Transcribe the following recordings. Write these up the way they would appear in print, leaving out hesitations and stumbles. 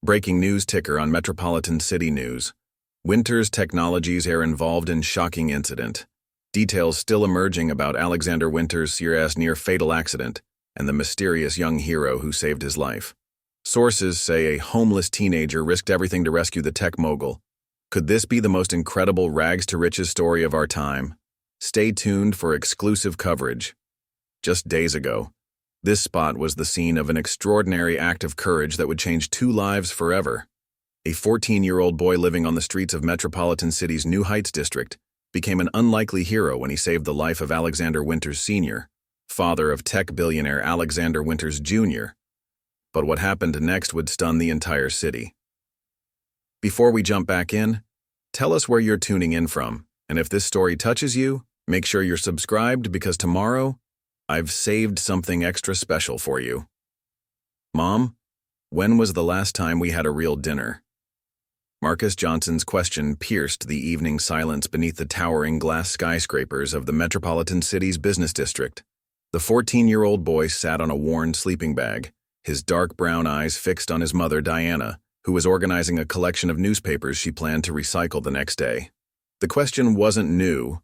Breaking news ticker on Metropolitan City News. Winters Technologies are involved in shocking incident. Details still emerging about Alexander Winters' near-fatal accident and the mysterious young hero who saved his life. Sources say a homeless teenager risked everything to rescue the tech mogul. Could this be the most incredible rags-to-riches story of our time? Stay tuned for exclusive coverage. Just days ago, this spot was the scene of an extraordinary act of courage that would change 2 lives forever. A 14-year-old boy living on the streets of Metropolitan City's New Heights district became an unlikely hero when he saved the life of Alexander Winters Sr., father of tech billionaire Alexander Winters Jr. But what happened next would stun the entire city. Before we jump back in, tell us where you're tuning in from, and if this story touches you, make sure you're subscribed because tomorrow, I've saved something extra special for you. Mom, when was the last time we had a real dinner? Marcus Johnson's question pierced the evening silence beneath the towering glass skyscrapers of the Metropolitan City's business district. The 14-year-old boy sat on a worn sleeping bag, his dark brown eyes fixed on his mother, Diana, who was organizing a collection of newspapers she planned to recycle the next day. The question wasn't new,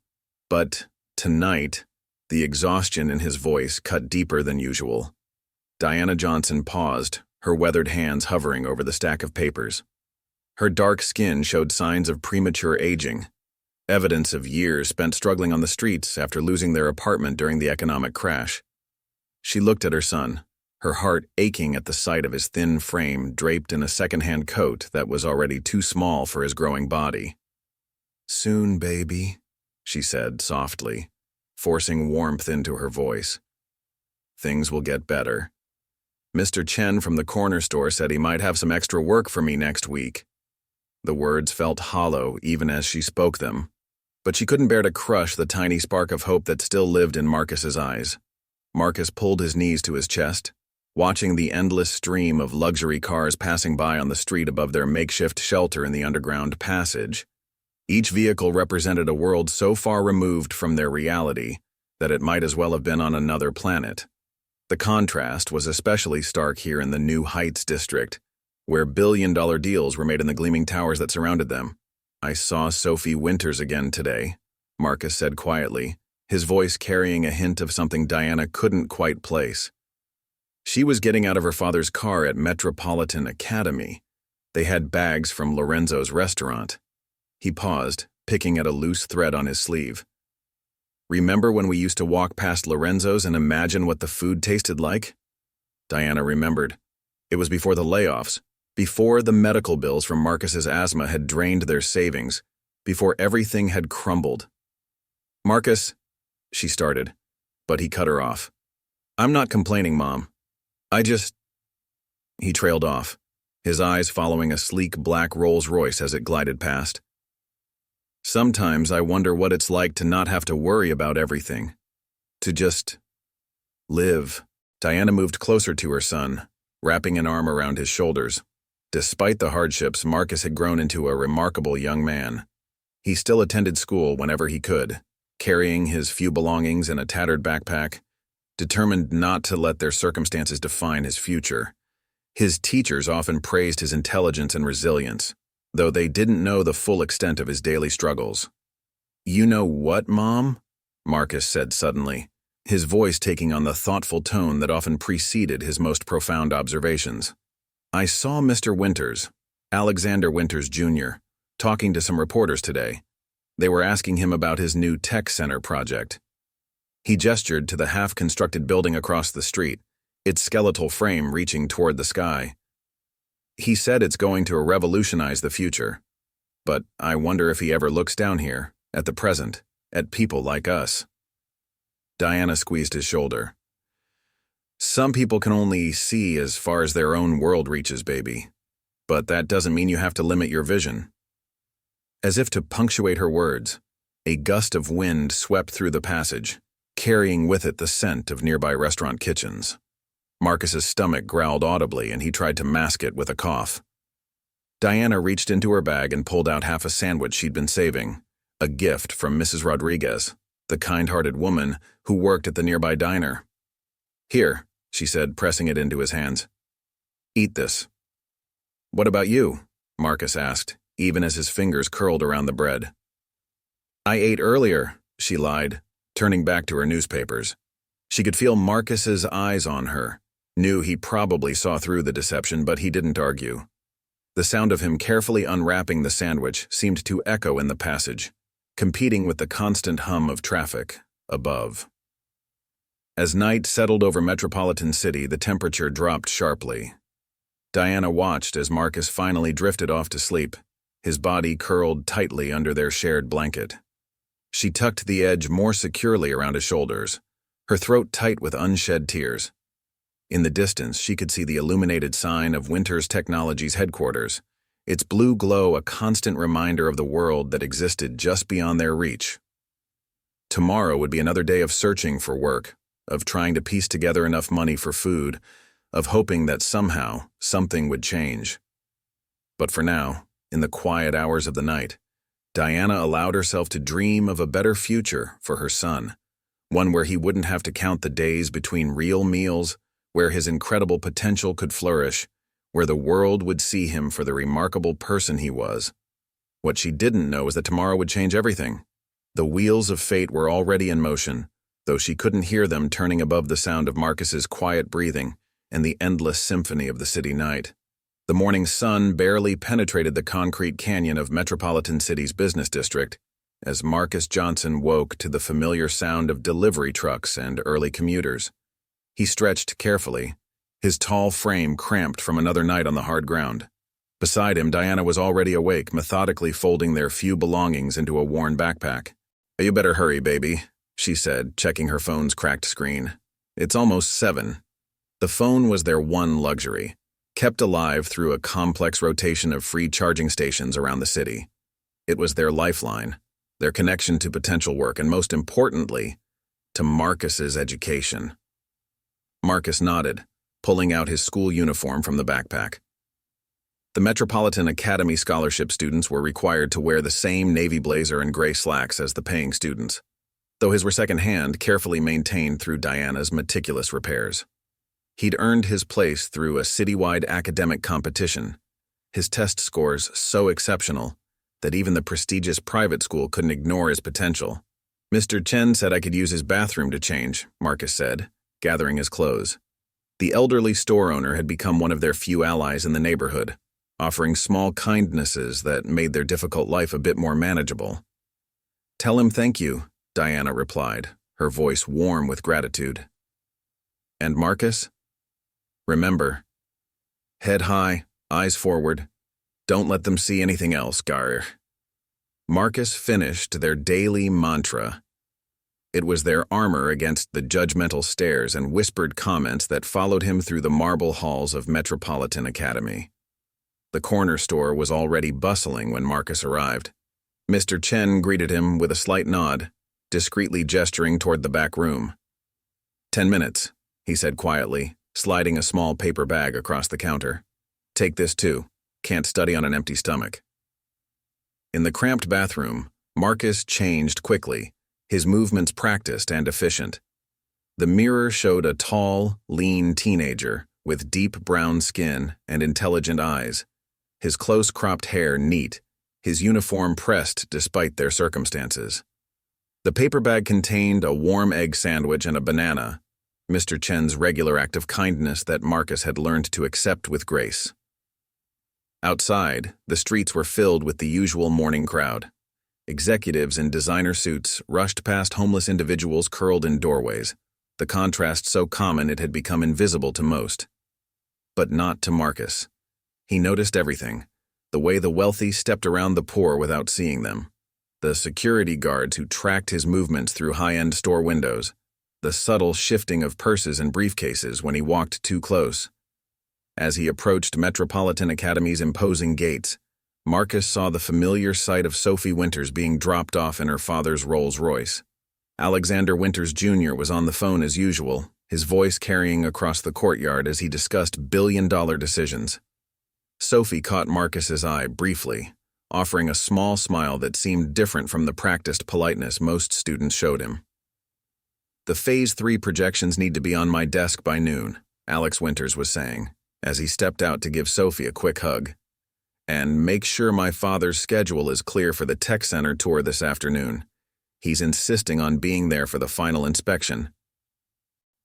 but tonight, the exhaustion in his voice cut deeper than usual. Diana Johnson paused, her weathered hands hovering over the stack of papers. Her dark skin showed signs of premature aging, evidence of years spent struggling on the streets after losing their apartment during the economic crash. She looked at her son, her heart aching at the sight of his thin frame draped in a second-hand coat that was already too small for his growing body. "Soon, baby," she said softly, forcing warmth into her voice. "Things will get better. Mr. Chen from the corner store said he might have some extra work for me next week." The words felt hollow even as she spoke them, but she couldn't bear to crush the tiny spark of hope that still lived in Marcus's eyes. Marcus pulled his knees to his chest, watching the endless stream of luxury cars passing by on the street above their makeshift shelter in the underground passage. Each vehicle represented a world so far removed from their reality that it might as well have been on another planet. The contrast was especially stark here in the New Heights district, where billion-dollar deals were made in the gleaming towers that surrounded them. "I saw Sophie Winters again today," Marcus said quietly, his voice carrying a hint of something Diana couldn't quite place. "She was getting out of her father's car at Metropolitan Academy. They had bags from Lorenzo's restaurant." He paused, picking at a loose thread on his sleeve. "Remember when we used to walk past Lorenzo's and imagine what the food tasted like?" Diana remembered. It was before the layoffs, before the medical bills from Marcus's asthma had drained their savings, before everything had crumbled. "Marcus," she started, but he cut her off. "I'm not complaining, Mom. He trailed off, his eyes following a sleek black Rolls-Royce as it glided past. "Sometimes I wonder what it's like to not have to worry about everything. To just live." Diana moved closer to her son, wrapping an arm around his shoulders. Despite the hardships, Marcus had grown into a remarkable young man. He still attended school whenever he could, carrying his few belongings in a tattered backpack, determined not to let their circumstances define his future. His teachers often praised his intelligence and resilience, though they didn't know the full extent of his daily struggles. "You know what, Mom?" Marcus said suddenly, his voice taking on the thoughtful tone that often preceded his most profound observations. "I saw Mr. Winters, Alexander Winters Jr., talking to some reporters today. They were asking him about his new tech center project." He gestured to the half-constructed building across the street, its skeletal frame reaching toward the sky. "He said it's going to revolutionize the future. But I wonder if he ever looks down here, at the present, at people like us." Diana squeezed his shoulder. "Some people can only see as far as their own world reaches, baby. But that doesn't mean you have to limit your vision." As if to punctuate her words, a gust of wind swept through the passage, carrying with it the scent of nearby restaurant kitchens. Marcus's stomach growled audibly and he tried to mask it with a cough. Diana reached into her bag and pulled out half a sandwich she'd been saving, a gift from Mrs. Rodriguez, the kind-hearted woman who worked at the nearby diner. "Here," she said, pressing it into his hands. "Eat this." "What about you?" Marcus asked, even as his fingers curled around the bread. "I ate earlier," she lied, turning back to her newspapers. She could feel Marcus's eyes on her, knew he probably saw through the deception, but he didn't argue. The sound of him carefully unwrapping the sandwich seemed to echo in the passage, competing with the constant hum of traffic above. As night settled over Metropolitan City, the temperature dropped sharply. Diana watched as Marcus finally drifted off to sleep, his body curled tightly under their shared blanket. She tucked the edge more securely around his shoulders, her throat tight with unshed tears. In the distance, she could see the illuminated sign of Winters Technologies headquarters, its blue glow a constant reminder of the world that existed just beyond their reach. Tomorrow would be another day of searching for work, of trying to piece together enough money for food, of hoping that somehow something would change. But for now, in the quiet hours of the night, Diana allowed herself to dream of a better future for her son, one where he wouldn't have to count the days between real meals, where his incredible potential could flourish, where the world would see him for the remarkable person he was. What she didn't know was that tomorrow would change everything. The wheels of fate were already in motion, though she couldn't hear them turning above the sound of Marcus's quiet breathing and the endless symphony of the city night. The morning sun barely penetrated the concrete canyon of Metropolitan City's business district as Marcus Johnson woke to the familiar sound of delivery trucks and early commuters. He stretched carefully, his tall frame cramped from another night on the hard ground. Beside him, Diana was already awake, methodically folding their few belongings into a worn backpack. "You better hurry, baby," she said, checking her phone's cracked screen. "It's almost 7. The phone was their one luxury, kept alive through a complex rotation of free charging stations around the city. It was their lifeline, their connection to potential work, and most importantly, to Marcus's education. Marcus nodded, pulling out his school uniform from the backpack. The Metropolitan Academy scholarship students were required to wear the same navy blazer and gray slacks as the paying students, though his were second-hand, carefully maintained through Diana's meticulous repairs. He'd earned his place through a citywide academic competition, his test scores so exceptional that even the prestigious private school couldn't ignore his potential. "Mr. Chen said I could use his bathroom to change," Marcus said, gathering his clothes. The elderly store owner had become one of their few allies in the neighborhood, offering small kindnesses that made their difficult life a bit more manageable. "Tell him thank you," Diana replied, her voice warm with gratitude. "And Marcus? Remember, head high, eyes forward. Don't let them see anything else, Gar." Marcus finished their daily mantra. It was their armor against the judgmental stares and whispered comments that followed him through the marble halls of Metropolitan Academy. The corner store was already bustling when Marcus arrived. Mr. Chen greeted him with a slight nod, discreetly gesturing toward the back room. 10 minutes, he said quietly, sliding a small paper bag across the counter. "Take this too. Can't study on an empty stomach." In the cramped bathroom, Marcus changed quickly, his movements practiced and efficient. The mirror showed a tall, lean teenager with deep brown skin and intelligent eyes, his close-cropped hair neat, his uniform pressed despite their circumstances. The paper bag contained a warm egg sandwich and a banana, Mr. Chen's regular act of kindness that Marcus had learned to accept with grace. Outside, the streets were filled with the usual morning crowd. Executives in designer suits rushed past homeless individuals curled in doorways, the contrast so common it had become invisible to most. But not to Marcus. He noticed everything, the way the wealthy stepped around the poor without seeing them, the security guards who tracked his movements through high-end store windows, the subtle shifting of purses and briefcases when he walked too close. As he approached Metropolitan Academy's imposing gates, Marcus saw the familiar sight of Sophie Winters being dropped off in her father's Rolls-Royce. Alexander Winters Jr. was on the phone as usual, his voice carrying across the courtyard as he discussed billion-dollar decisions. Sophie caught Marcus's eye briefly, offering a small smile that seemed different from the practiced politeness most students showed him. "The Phase 3 projections need to be on my desk by noon," Alex Winters was saying, as he stepped out to give Sophie a quick hug. And make sure my father's schedule is clear for the tech center tour this afternoon. He's insisting on being there for the final inspection.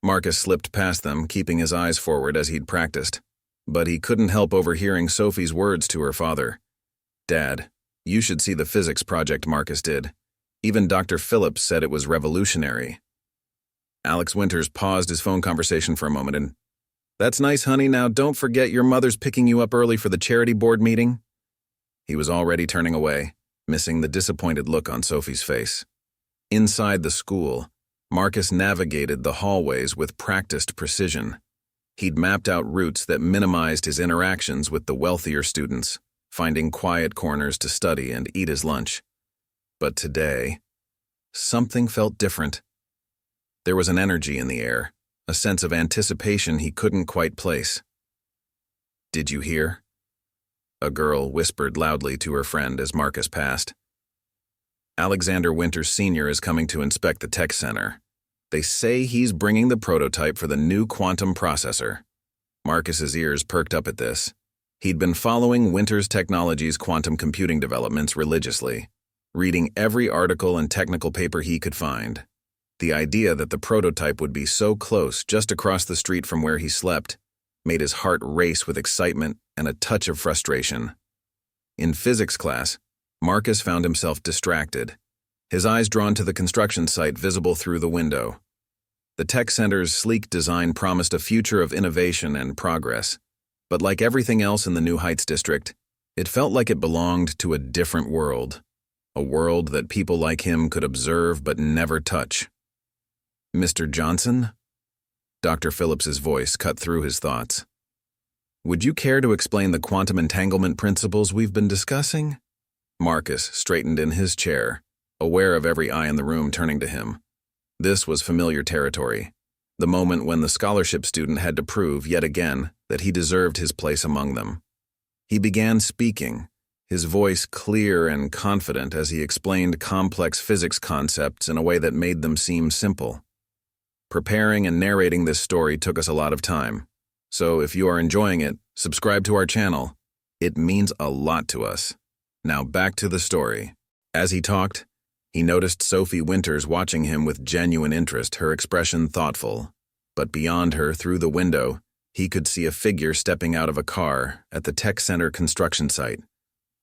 Marcus slipped past them, keeping his eyes forward as he'd practiced. But he couldn't help overhearing Sophie's words to her father. "Dad, you should see the physics project Marcus did. Even Dr. Phillips said it was revolutionary." Alex Winters paused his phone conversation for a moment and, "That's nice, honey. Now don't forget your mother's picking you up early for the charity board meeting." He was already turning away, missing the disappointed look on Sophie's face. Inside the school, Marcus navigated the hallways with practiced precision. He'd mapped out routes that minimized his interactions with the wealthier students, finding quiet corners to study and eat his lunch. But today, something felt different. There was an energy in the air, a sense of anticipation he couldn't quite place. "Did you hear?" A girl whispered loudly to her friend as Marcus passed. "Alexander Winters Sr. is coming to inspect the tech center. They say he's bringing the prototype for the new quantum processor." Marcus's ears perked up at this. He'd been following Winters Technology's quantum computing developments religiously, reading every article and technical paper he could find. The idea that the prototype would be so close, just across the street from where he slept, made his heart race with excitement and a touch of frustration. In physics class, Marcus found himself distracted, his eyes drawn to the construction site visible through the window. The tech center's sleek design promised a future of innovation and progress, but like everything else in the New Heights district, it felt like it belonged to a different world, a world that people like him could observe but never touch. "Mr. Johnson?" Dr. Phillips's voice cut through his thoughts. "Would you care to explain the quantum entanglement principles we've been discussing?" Marcus straightened in his chair, aware of every eye in the room turning to him. This was familiar territory, the moment when the scholarship student had to prove, yet again, that he deserved his place among them. He began speaking, his voice clear and confident as he explained complex physics concepts in a way that made them seem simple. Preparing and narrating this story took us a lot of time, so if you are enjoying it, subscribe to our channel. It means a lot to us. Now back to the story. As he talked, he noticed Sophie Winters watching him with genuine interest, her expression thoughtful. But beyond her, through the window, he could see a figure stepping out of a car at the tech center construction site.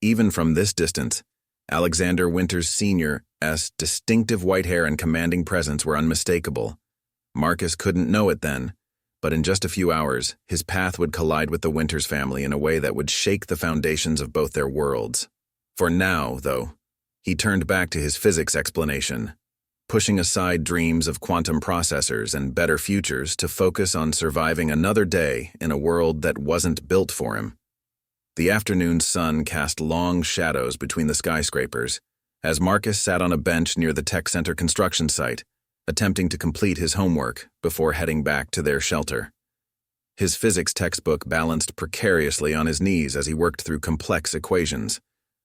Even from this distance, Alexander Winters Sr.'s distinctive white hair and commanding presence were unmistakable. Marcus couldn't know it then, but in just a few hours, his path would collide with the Winters family in a way that would shake the foundations of both their worlds. For now, though, he turned back to his physics explanation, pushing aside dreams of quantum processors and better futures to focus on surviving another day in a world that wasn't built for him. The afternoon sun cast long shadows between the skyscrapers as Marcus sat on a bench near the tech center construction site, attempting to complete his homework before heading back to their shelter. His physics textbook balanced precariously on his knees as he worked through complex equations,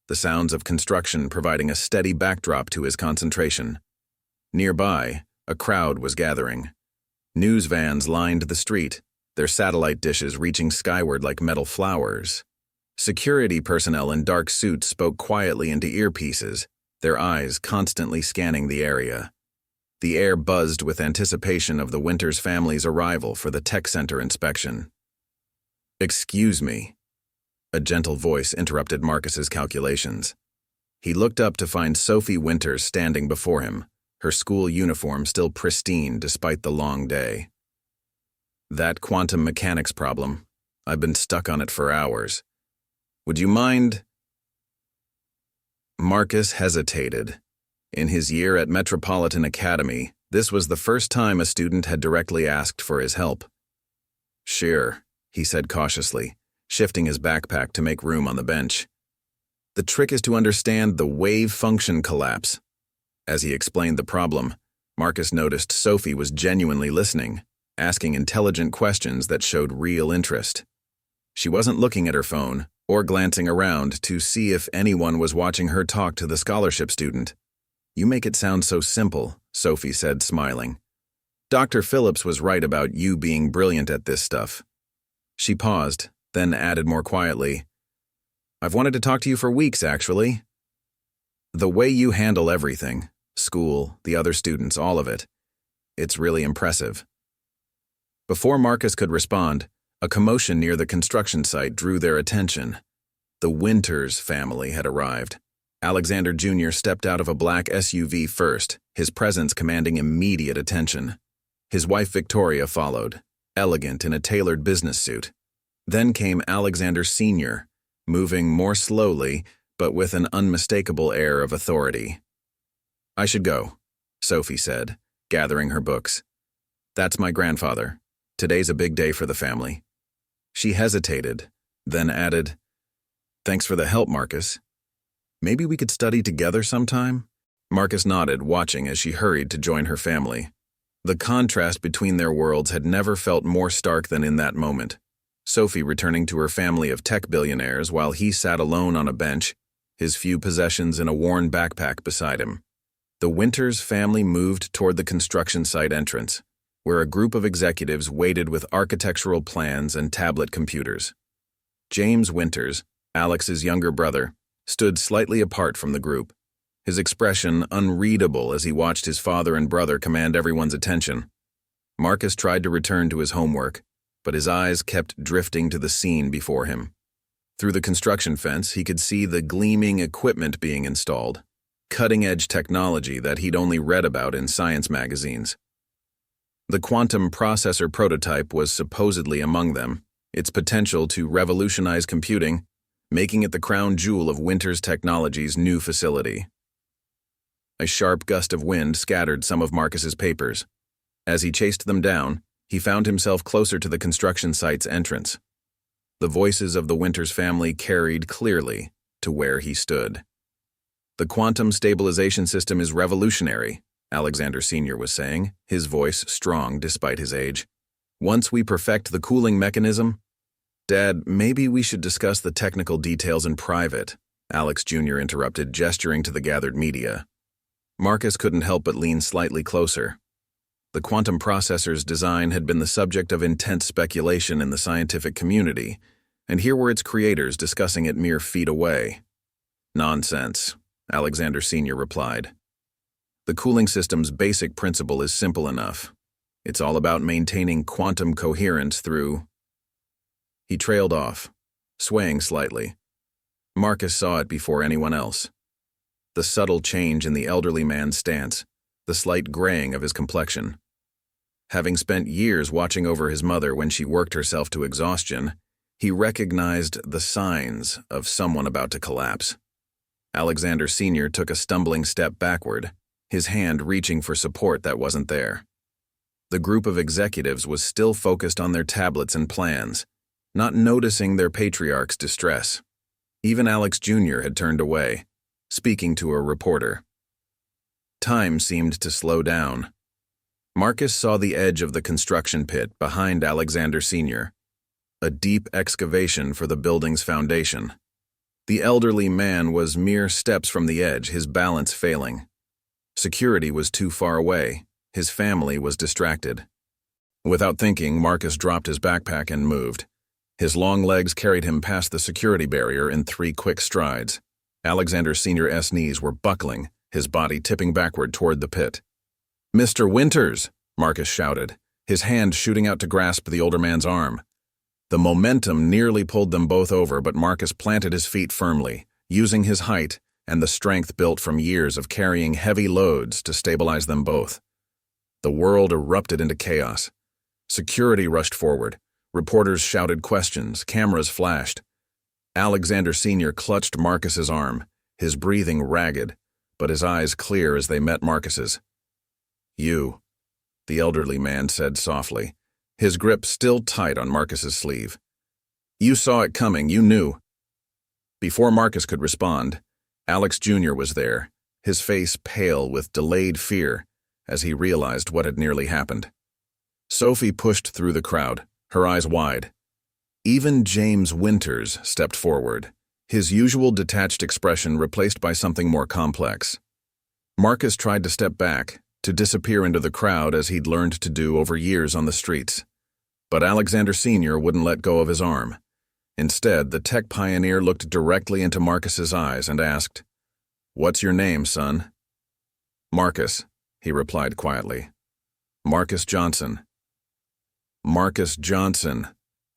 the sounds of construction providing a steady backdrop to his concentration. Nearby, a crowd was gathering. News vans lined the street, their satellite dishes reaching skyward like metal flowers. Security personnel in dark suits spoke quietly into earpieces, their eyes constantly scanning the area. The air buzzed with anticipation of the Winters family's arrival for the tech center inspection. "Excuse me." A gentle voice interrupted Marcus's calculations. He looked up to find Sophie Winters standing before him, her school uniform still pristine despite the long day. "That quantum mechanics problem, I've been stuck on it for hours. Would you mind?" Marcus hesitated. In his year at Metropolitan Academy, this was the first time a student had directly asked for his help. "Sure," he said cautiously, shifting his backpack to make room on the bench. "The trick is to understand the wave function collapse." As he explained the problem, Marcus noticed Sophie was genuinely listening, asking intelligent questions that showed real interest. She wasn't looking at her phone or glancing around to see if anyone was watching her talk to the scholarship student. "You make it sound so simple," Sophie said, smiling. "Dr. Phillips was right about you being brilliant at this stuff." She paused, then added more quietly, I've wanted to talk to you for weeks, actually. The way you handle everything, school, the other students, all of it, it's really impressive. Before Marcus could respond, a commotion near the construction site drew their attention. The Winters family had arrived. Alexander Jr. stepped out of a black SUV first, his presence commanding immediate attention. His wife Victoria followed, elegant in a tailored business suit. Then came Alexander Sr., moving more slowly, but with an unmistakable air of authority. "I should go," Sophie said, gathering her books. "That's my grandfather. Today's a big day for the family." She hesitated, then added, "Thanks for the help, Marcus. Maybe we could study together sometime?" Marcus nodded, watching as she hurried to join her family. The contrast between their worlds had never felt more stark than in that moment. Sophie returning to her family of tech billionaires while he sat alone on a bench, his few possessions in a worn backpack beside him. The Winters family moved toward the construction site entrance, where a group of executives waited with architectural plans and tablet computers. James Winters, Alex's younger brother, stood slightly apart from the group, his expression unreadable as he watched his father and brother command everyone's attention. Marcus tried to return to his homework, but his eyes kept drifting to the scene before him. Through the construction fence, he could see the gleaming equipment being installed, cutting-edge technology that he'd only read about in science magazines. The quantum processor prototype was supposedly among them, its potential to revolutionize computing, making it the crown jewel of Winters Technology's new facility. A sharp gust of wind scattered some of Marcus's papers. As he chased them down, he found himself closer to the construction site's entrance. The voices of the Winters family carried clearly to where he stood. "The quantum stabilization system is revolutionary," Alexander Sr. was saying, his voice strong despite his age. "Once we perfect the cooling mechanism—" "Dad, maybe we should discuss the technical details in private," Alex Jr. interrupted, gesturing to the gathered media. Marcus couldn't help but lean slightly closer. The quantum processor's design had been the subject of intense speculation in the scientific community, and here were its creators discussing it mere feet away. "Nonsense," Alexander Sr. replied. "The cooling system's basic principle is simple enough. It's all about maintaining quantum coherence through—" He trailed off, swaying slightly. Marcus saw it before anyone else. The subtle change in the elderly man's stance, the slight graying of his complexion. Having spent years watching over his mother when she worked herself to exhaustion, he recognized the signs of someone about to collapse. Alexander Sr. took a stumbling step backward, his hand reaching for support that wasn't there. The group of executives was still focused on their tablets and plans, not noticing their patriarch's distress. Even Alex Jr. had turned away, speaking to a reporter. Time seemed to slow down. Marcus saw the edge of the construction pit behind Alexander Sr., a deep excavation for the building's foundation. The elderly man was mere steps from the edge, his balance failing. Security was too far away. His family was distracted. Without thinking, Marcus dropped his backpack and moved. His long legs carried him past the security barrier in 3 quick strides. Alexander Sr.'s knees were buckling, his body tipping backward toward the pit. "Mr. Winters!" Marcus shouted, his hand shooting out to grasp the older man's arm. The momentum nearly pulled them both over, but Marcus planted his feet firmly, using his height and the strength built from years of carrying heavy loads to stabilize them both. The world erupted into chaos. Security rushed forward. Reporters shouted questions, cameras flashed. Alexander Sr. clutched Marcus's arm, his breathing ragged, but his eyes clear as they met Marcus's. "You," the elderly man said softly, his grip still tight on Marcus's sleeve. "You saw it coming, you knew." Before Marcus could respond, Alex Jr. was there, his face pale with delayed fear as he realized what had nearly happened. Sophie pushed through the crowd, her eyes wide. Even James Winters stepped forward, his usual detached expression replaced by something more complex. Marcus tried to step back, to disappear into the crowd as he'd learned to do over years on the streets. But Alexander Sr. wouldn't let go of his arm. Instead, the tech pioneer looked directly into Marcus's eyes and asked, "What's your name, son?" "Marcus," he replied quietly. "Marcus Johnson." "Marcus Johnson,"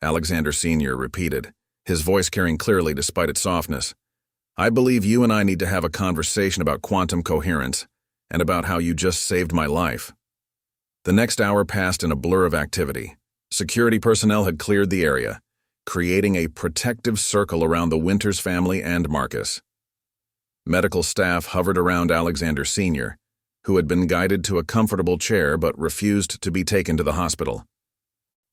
Alexander Sr. repeated, his voice carrying clearly despite its softness. "I believe you and I need to have a conversation about quantum coherence and about how you just saved my life." The next hour passed in a blur of activity. Security personnel had cleared the area, creating a protective circle around the Winters family and Marcus. Medical staff hovered around Alexander Sr., who had been guided to a comfortable chair but refused to be taken to the hospital.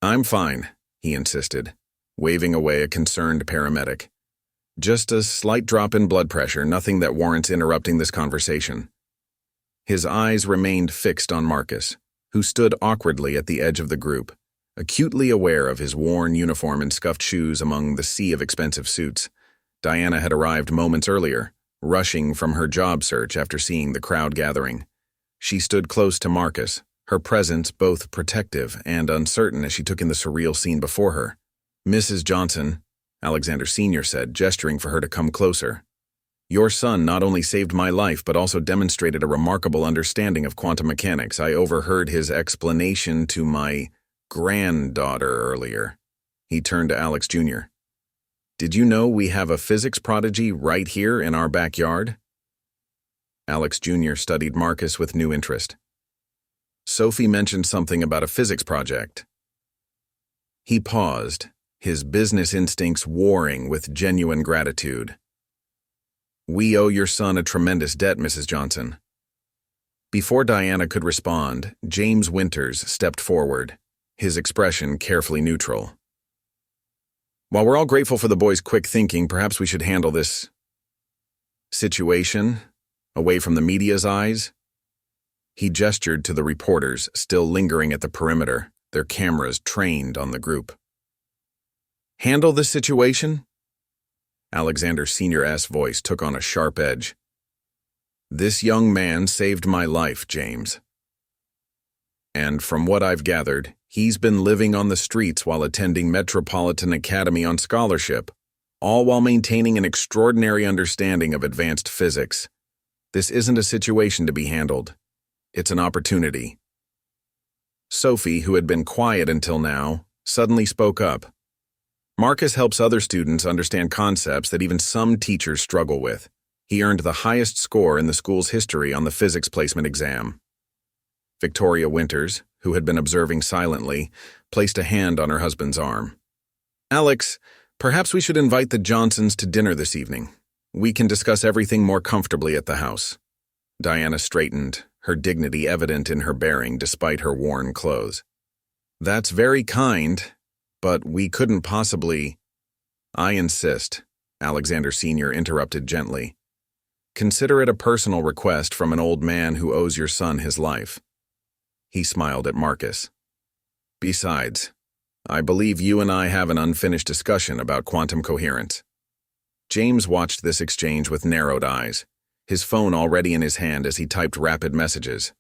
"I'm fine," he insisted, waving away a concerned paramedic. "Just a slight drop in blood pressure, nothing that warrants interrupting this conversation." His eyes remained fixed on Marcus, who stood awkwardly at the edge of the group, acutely aware of his worn uniform and scuffed shoes among the sea of expensive suits. Diana had arrived moments earlier, rushing from her job search after seeing the crowd gathering. She stood close to Marcus, her presence both protective and uncertain as she took in the surreal scene before her. "Mrs. Johnson," Alexander Sr. said, gesturing for her to come closer. "Your son not only saved my life but also demonstrated a remarkable understanding of quantum mechanics. I overheard his explanation to my granddaughter earlier." He turned to Alex Jr. "Did you know we have a physics prodigy right here in our backyard?" Alex Jr. studied Marcus with new interest. "Sophie mentioned something about a physics project." He paused, his business instincts warring with genuine gratitude. "We owe your son a tremendous debt, Mrs. Johnson." Before Diana could respond, James Winters stepped forward, his expression carefully neutral. "While we're all grateful for the boy's quick thinking, perhaps we should handle this situation away from the media's eyes." He gestured to the reporters still lingering at the perimeter, their cameras trained on the group. "Handle this situation?" Alexander Sr.'s voice took on a sharp edge. "This young man saved my life, James. And from what I've gathered, he's been living on the streets while attending Metropolitan Academy on scholarship, all while maintaining an extraordinary understanding of advanced physics. This isn't a situation to be handled. It's an opportunity." Sophie, who had been quiet until now, suddenly spoke up. "Marcus helps other students understand concepts that even some teachers struggle with. He earned the highest score in the school's history on the physics placement exam." Victoria Winters, who had been observing silently, placed a hand on her husband's arm. "Alex, perhaps we should invite the Johnsons to dinner this evening. We can discuss everything more comfortably at the house." Diana straightened, her dignity evident in her bearing despite her worn clothes. "That's very kind, but we couldn't possibly—" "I insist," Alexander Sr. interrupted gently. "Consider it a personal request from an old man who owes your son his life." He smiled at Marcus. "Besides, I believe you and I have an unfinished discussion about quantum coherence." James watched this exchange with narrowed eyes, his phone already in his hand as he typed rapid messages.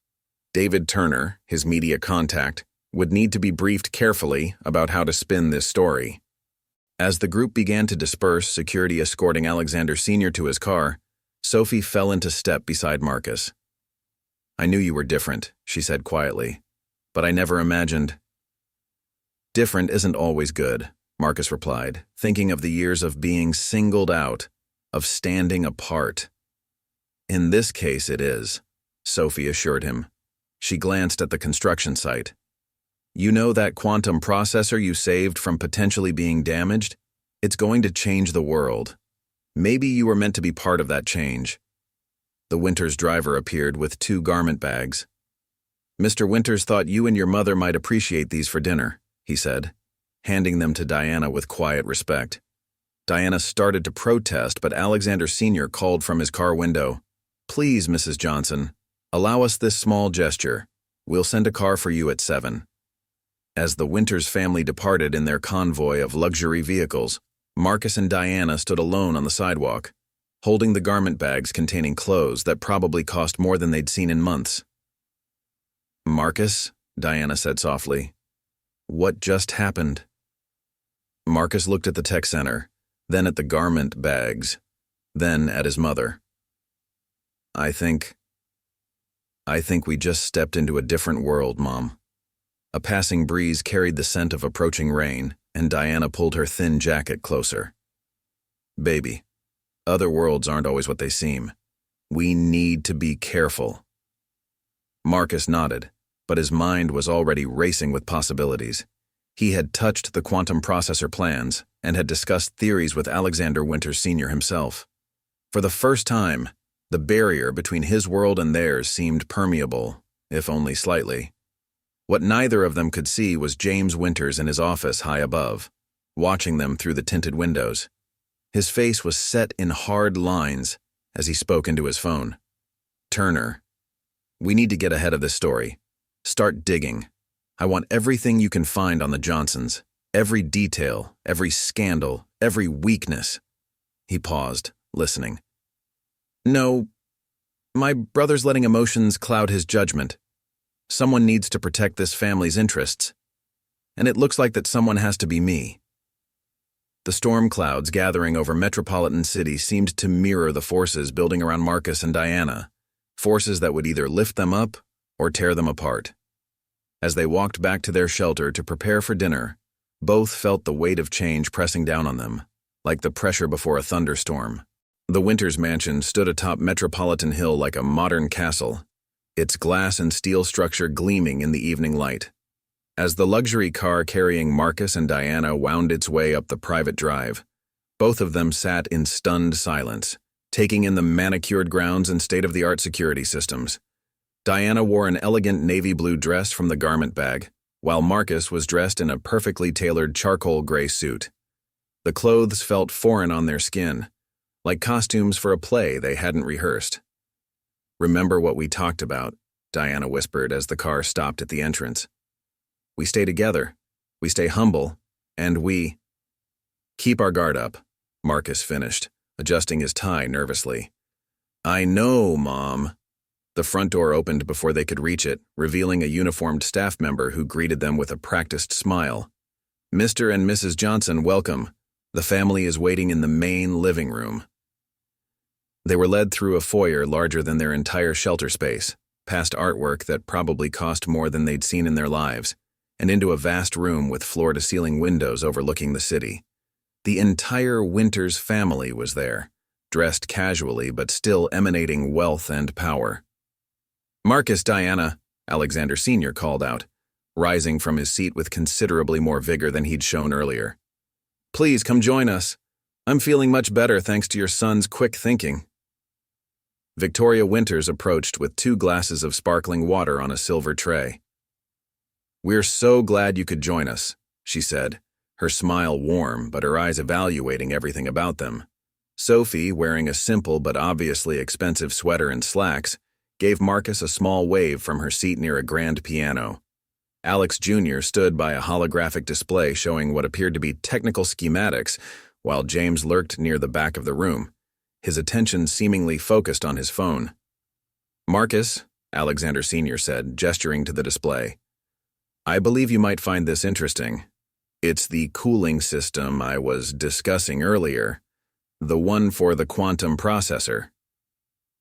David Turner, his media contact, would need to be briefed carefully about how to spin this story. As the group began to disperse, security escorting Alexander Sr. to his car, Sophie fell into step beside Marcus. "I knew you were different," she said quietly, "but I never imagined—" "Different isn't always good," Marcus replied, thinking of the years of being singled out, of standing apart. "In this case it is," Sophie assured him. She glanced at the construction site. "You know that quantum processor you saved from potentially being damaged? It's going to change the world. Maybe you were meant to be part of that change." The Winters driver appeared with 2 garment bags. "Mr. Winters thought you and your mother might appreciate these for dinner," he said, handing them to Diana with quiet respect. Diana started to protest, but Alexander Sr. called from his car window, "Please, Mrs. Johnson, allow us this small gesture. We'll send a car for you at 7. As the Winters family departed in their convoy of luxury vehicles, Marcus and Diana stood alone on the sidewalk, holding the garment bags containing clothes that probably cost more than they'd seen in months. "Marcus," Diana said softly, "what just happened?" Marcus looked at the tech center, then at the garment bags, then at his mother. I think we just stepped into a different world, Mom. A passing breeze carried the scent of approaching rain, and Diana pulled her thin jacket closer. Baby, other worlds aren't always what they seem. We need to be careful. Marcus nodded, but his mind was already racing with possibilities. He had touched the quantum processor plans and had discussed theories with Alexander Winters Sr. himself. For the first time, the barrier between his world and theirs seemed permeable, if only slightly. What neither of them could see was James Winters in his office high above, watching them through the tinted windows. His face was set in hard lines as he spoke into his phone. Turner, we need to get ahead of this story. Start digging. I want everything you can find on the Johnsons, every detail, every scandal, every weakness. He paused, listening. No, my brother's letting emotions cloud his judgment. Someone needs to protect this family's interests, and it looks like that someone has to be me. The storm clouds gathering over Metropolitan City seemed to mirror the forces building around Marcus and Diana, forces that would either lift them up or tear them apart. As they walked back to their shelter to prepare for dinner, both felt the weight of change pressing down on them, like the pressure before a thunderstorm. The Winters mansion stood atop Metropolitan Hill like a modern castle, its glass and steel structure gleaming in the evening light. As the luxury car carrying Marcus and Diana wound its way up the private drive, both of them sat in stunned silence, taking in the manicured grounds and state-of-the-art security systems. Diana wore an elegant navy blue dress from the garment bag, while Marcus was dressed in a perfectly tailored charcoal gray suit. The clothes felt foreign on their skin, like costumes for a play they hadn't rehearsed. Remember what we talked about, Diana whispered as the car stopped at the entrance. We stay together, we stay humble, and we keep our guard up, Marcus finished, adjusting his tie nervously. I know, Mom. The front door opened before they could reach it, revealing a uniformed staff member who greeted them with a practiced smile. Mr. and Mrs. Johnson, welcome. The family is waiting in the main living room. They were led through a foyer larger than their entire shelter space, past artwork that probably cost more than they'd seen in their lives, and into a vast room with floor-to-ceiling windows overlooking the city. The entire Winters family was there, dressed casually but still emanating wealth and power. Marcus, Diana, Alexander Sr. called out, rising from his seat with considerably more vigor than he'd shown earlier. Please come join us. I'm feeling much better thanks to your son's quick thinking. Victoria Winters approached with 2 glasses of sparkling water on a silver tray. We're so glad you could join us, she said, her smile warm but her eyes evaluating everything about them. Sophie, wearing a simple but obviously expensive sweater and slacks, gave Marcus a small wave from her seat near a grand piano. Alex Jr. stood by a holographic display showing what appeared to be technical schematics, while James lurked near the back of the room, his attention seemingly focused on his phone. Marcus, Alexander Sr. said, gesturing to the display. I believe you might find this interesting. It's the cooling system I was discussing earlier, the one for the quantum processor.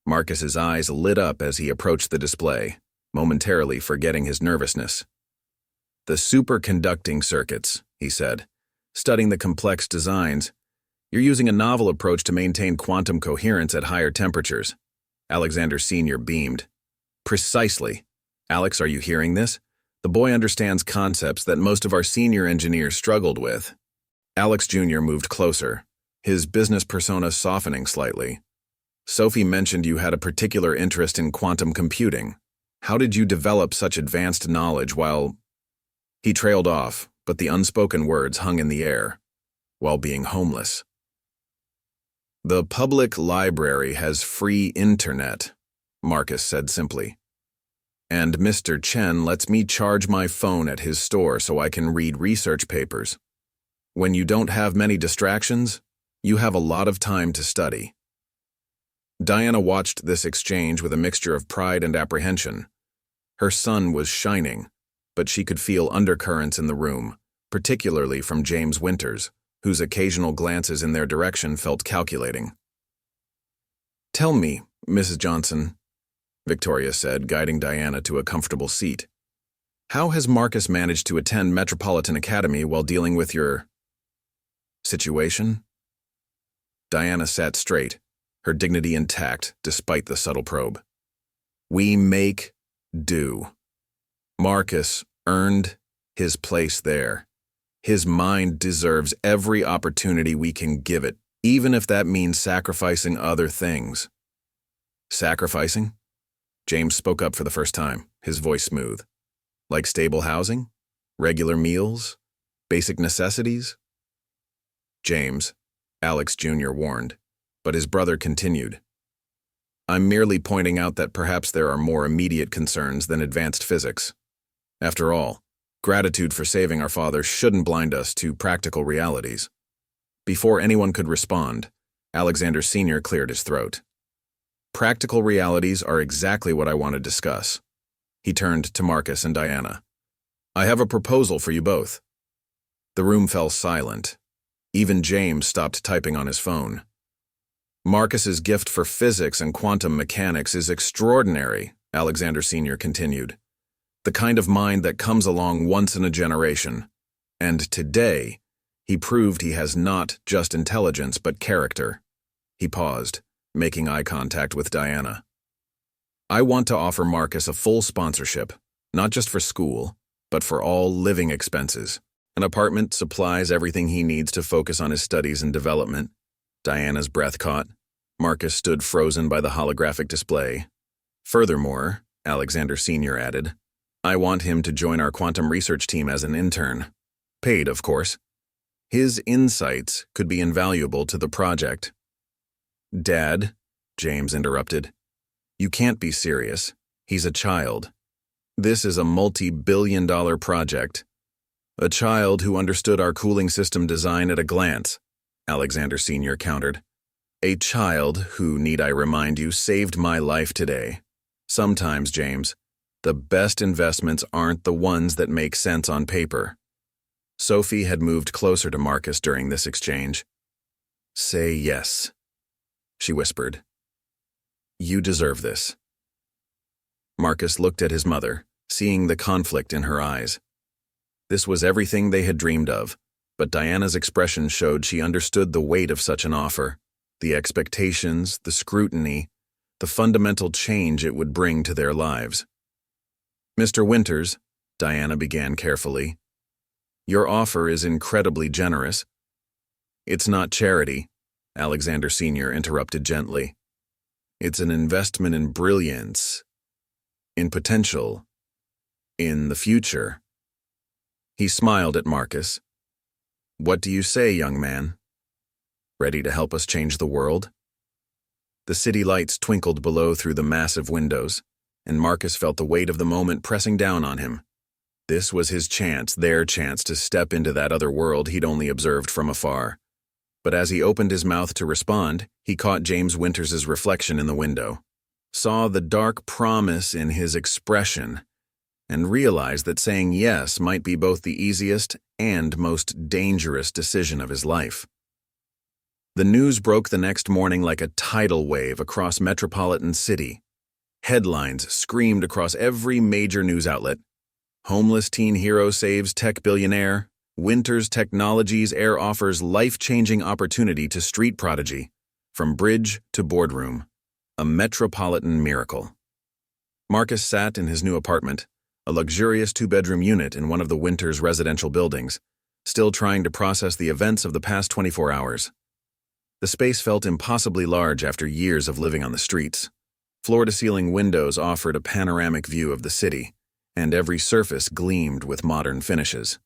Marcus's eyes lit up as he approached the display, momentarily forgetting his nervousness. The superconducting circuits, he said, studying the complex designs. You're using a novel approach to maintain quantum coherence at higher temperatures. Alexander Sr. beamed. Precisely. Alex, are you hearing this? The boy understands concepts that most of our senior engineers struggled with. Alex Jr. moved closer, his business persona softening slightly. Sophie mentioned you had a particular interest in quantum computing. How did you develop such advanced knowledge while... He trailed off, but the unspoken words hung in the air, while being homeless. The public library has free internet, Marcus said simply. And Mr. Chen lets me charge my phone at his store so I can read research papers. When you don't have many distractions, you have a lot of time to study. Diana watched this exchange with a mixture of pride and apprehension. Her sun was shining, but she could feel undercurrents in the room, particularly from James Winters, whose occasional glances in their direction felt calculating. "Tell me, Mrs. Johnson," Victoria said, guiding Diana to a comfortable seat. "How has Marcus managed to attend Metropolitan Academy while dealing with your situation?" Diana sat straight, her dignity intact despite the subtle probe. "We make do. Marcus earned his place there. His mind deserves every opportunity we can give it, even if that means sacrificing other things." "Sacrificing?" James spoke up for the first time, his voice smooth. "Like stable housing? Regular meals? Basic necessities?" "James," Alex Jr. warned, but his brother continued. "I'm merely pointing out that perhaps there are more immediate concerns than advanced physics. After all, gratitude for saving our father shouldn't blind us to practical realities." Before anyone could respond, Alexander Sr. cleared his throat. "Practical realities are exactly what I want to discuss." He turned to Marcus and Diana. "I have a proposal for you both." The room fell silent. Even James stopped typing on his phone. "Marcus's gift for physics and quantum mechanics is extraordinary," Alexander Sr. continued. "The kind of mind that comes along once in a generation. And today, he proved he has not just intelligence but character." He paused, making eye contact with Diana. "I want to offer Marcus a full sponsorship, not just for school, but for all living expenses. An apartment, supplies, everything he needs to focus on his studies and development." Diana's breath caught. Marcus stood frozen by the holographic display. "Furthermore," Alexander Sr. added, "I want him to join our quantum research team as an intern. Paid, of course. His insights could be invaluable to the project." "Dad," James interrupted, "you can't be serious. He's a child. This is a multi-billion-dollar project. A child who understood our cooling system design at a glance," Alexander Sr. countered. "A child who, need I remind you, saved my life today. Sometimes, James, the best investments aren't the ones that make sense on paper." Sophie had moved closer to Marcus during this exchange. "Say yes," she whispered. "You deserve this." Marcus looked at his mother, seeing the conflict in her eyes. This was everything they had dreamed of, but Diana's expression showed she understood the weight of such an offer, the expectations, the scrutiny, the fundamental change it would bring to their lives. "Mr. Winters," Diana began carefully, "your offer is incredibly generous." "It's not charity," Alexander Sr. interrupted gently. "It's an investment in brilliance, in potential, in the future." He smiled at Marcus. "What do you say, young man? Ready to help us change the world?" The city lights twinkled below through the massive windows, and Marcus felt the weight of the moment pressing down on him. This was his chance, their chance, to step into that other world he'd only observed from afar. But as he opened his mouth to respond, he caught James Winters's reflection in the window, saw the dark promise in his expression, and realized that saying yes might be both the easiest and most dangerous decision of his life. The news broke the next morning like a tidal wave across Metropolitan City. Headlines screamed across every major news outlet. Homeless teen hero saves tech billionaire. Winters Technologies Air offers life-changing opportunity to street prodigy. From bridge to boardroom. A metropolitan miracle. Marcus sat in his new apartment, a luxurious two-bedroom unit in one of the Winters residential buildings, still trying to process the events of the past 24 hours. The space felt impossibly large after years of living on the streets. Floor-to-ceiling windows offered a panoramic view of the city, and every surface gleamed with modern finishes.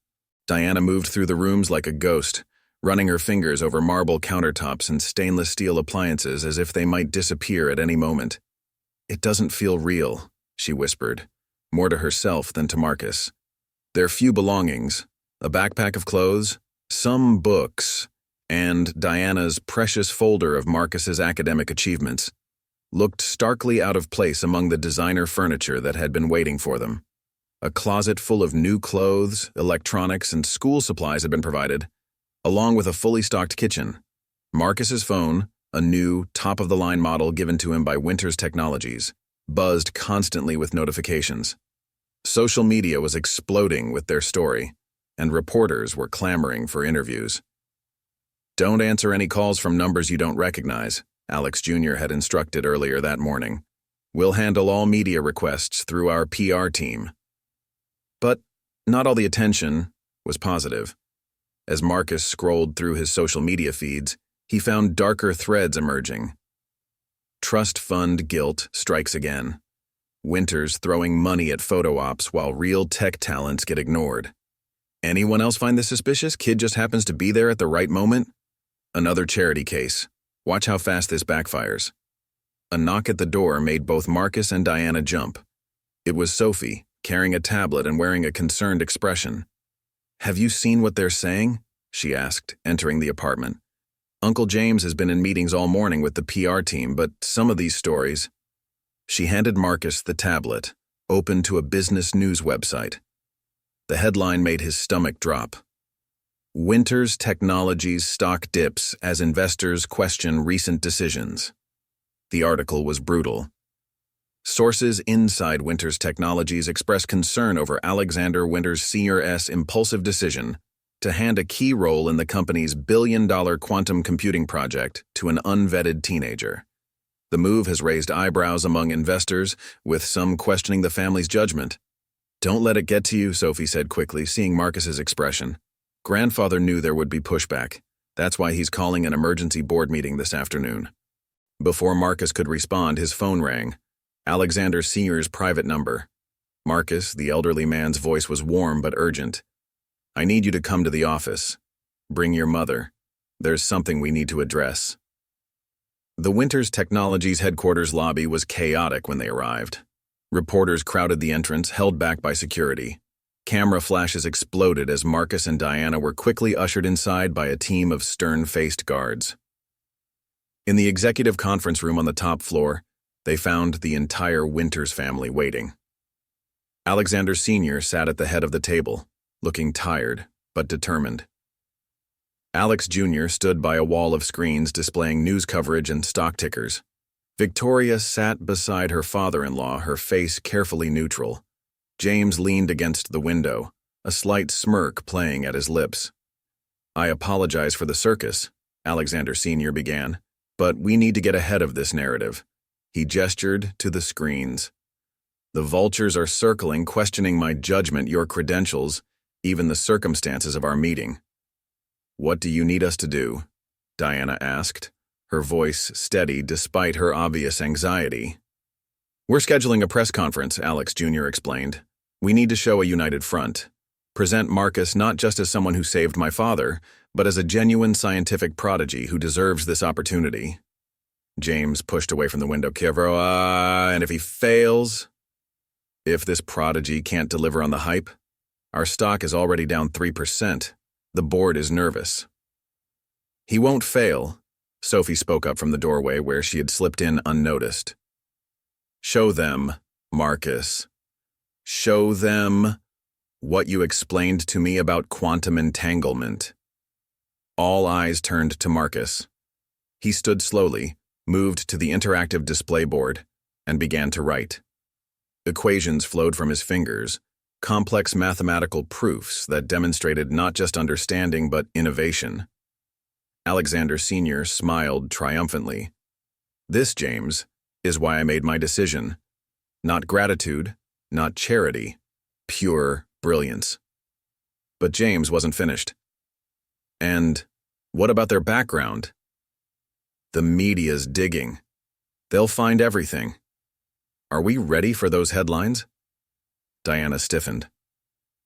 Diana moved through the rooms like a ghost, running her fingers over marble countertops and stainless steel appliances as if they might disappear at any moment. "It doesn't feel real," she whispered, more to herself than to Marcus. Their few belongings, a backpack of clothes, some books, and Diana's precious folder of Marcus's academic achievements, looked starkly out of place among the designer furniture that had been waiting for them. A closet full of new clothes, electronics, and school supplies had been provided, along with a fully stocked kitchen. Marcus's phone, a new, top-of-the-line model given to him by Winters Technologies, buzzed constantly with notifications. Social media was exploding with their story, and reporters were clamoring for interviews. "Don't answer any calls from numbers you don't recognize," Alex Jr. had instructed earlier that morning. "We'll handle all media requests through our PR team." But not all the attention was positive. As Marcus scrolled through his social media feeds, he found darker threads emerging. Trust fund guilt strikes again. Winters throwing money at photo ops while real tech talents get ignored. Anyone else find this suspicious? Kid just happens to be there at the right moment? Another charity case. Watch how fast this backfires. A knock at the door made both Marcus and Diana jump. It was Sophie, carrying a tablet and wearing a concerned expression. "Have you seen what they're saying?" she asked, entering the apartment. "Uncle James has been in meetings all morning with the PR team, but some of these stories—" She handed Marcus the tablet, open to a business news website. The headline made his stomach drop. Winters Technologies stock dips as investors question recent decisions. The article was brutal. Sources inside Winters Technologies express concern over Alexander Winters Sr.'s impulsive decision to hand a key role in the company's billion-dollar quantum computing project to an unvetted teenager. The move has raised eyebrows among investors, with some questioning the family's judgment. "Don't let it get to you," Sophie said quickly, seeing Marcus's expression. "Grandfather knew there would be pushback. That's why he's calling an emergency board meeting this afternoon." Before Marcus could respond, his phone rang. Alexander Sr.'s private number. Marcus, the elderly man's voice was warm but urgent. "I need you to come to the office. Bring your mother. There's something we need to address." The Winters Technologies headquarters lobby was chaotic when they arrived. Reporters crowded the entrance, held back by security. Camera flashes exploded as Marcus and Diana were quickly ushered inside by a team of stern-faced guards. In the executive conference room on the top floor, they found the entire Winters family waiting. Alexander Sr. sat at the head of the table, looking tired but determined. Alex Jr. stood by a wall of screens displaying news coverage and stock tickers. Victoria sat beside her father-in-law, her face carefully neutral. James leaned against the window, a slight smirk playing at his lips. "I apologize for the circus," Alexander Sr. began, "but we need to get ahead of this narrative." He gestured to the screens. "The vultures are circling, questioning my judgment, your credentials, even the circumstances of our meeting." "What do you need us to do?" Diana asked, her voice steady despite her obvious anxiety. "We're scheduling a press conference," Alex Jr. explained. "We need to show a united front. Present Marcus not just as someone who saved my father, but as a genuine scientific prodigy who deserves this opportunity." James pushed away from the window. And if he fails? If this prodigy can't deliver on the hype? Our stock is already down 3%. The board is nervous." "He won't fail," Sophie spoke up from the doorway where she had slipped in unnoticed. "Show them, Marcus. Show them what you explained to me about quantum entanglement." All eyes turned to Marcus. He stood slowly, moved to the interactive display board, and began to write. Equations flowed from his fingers, complex mathematical proofs that demonstrated not just understanding but innovation. Alexander Sr. smiled triumphantly. "This, James, is why I made my decision. Not gratitude, not charity, pure brilliance." But James wasn't finished. "And what about their background?" "The media's digging. They'll find everything. Are we ready for those headlines?" Diana stiffened.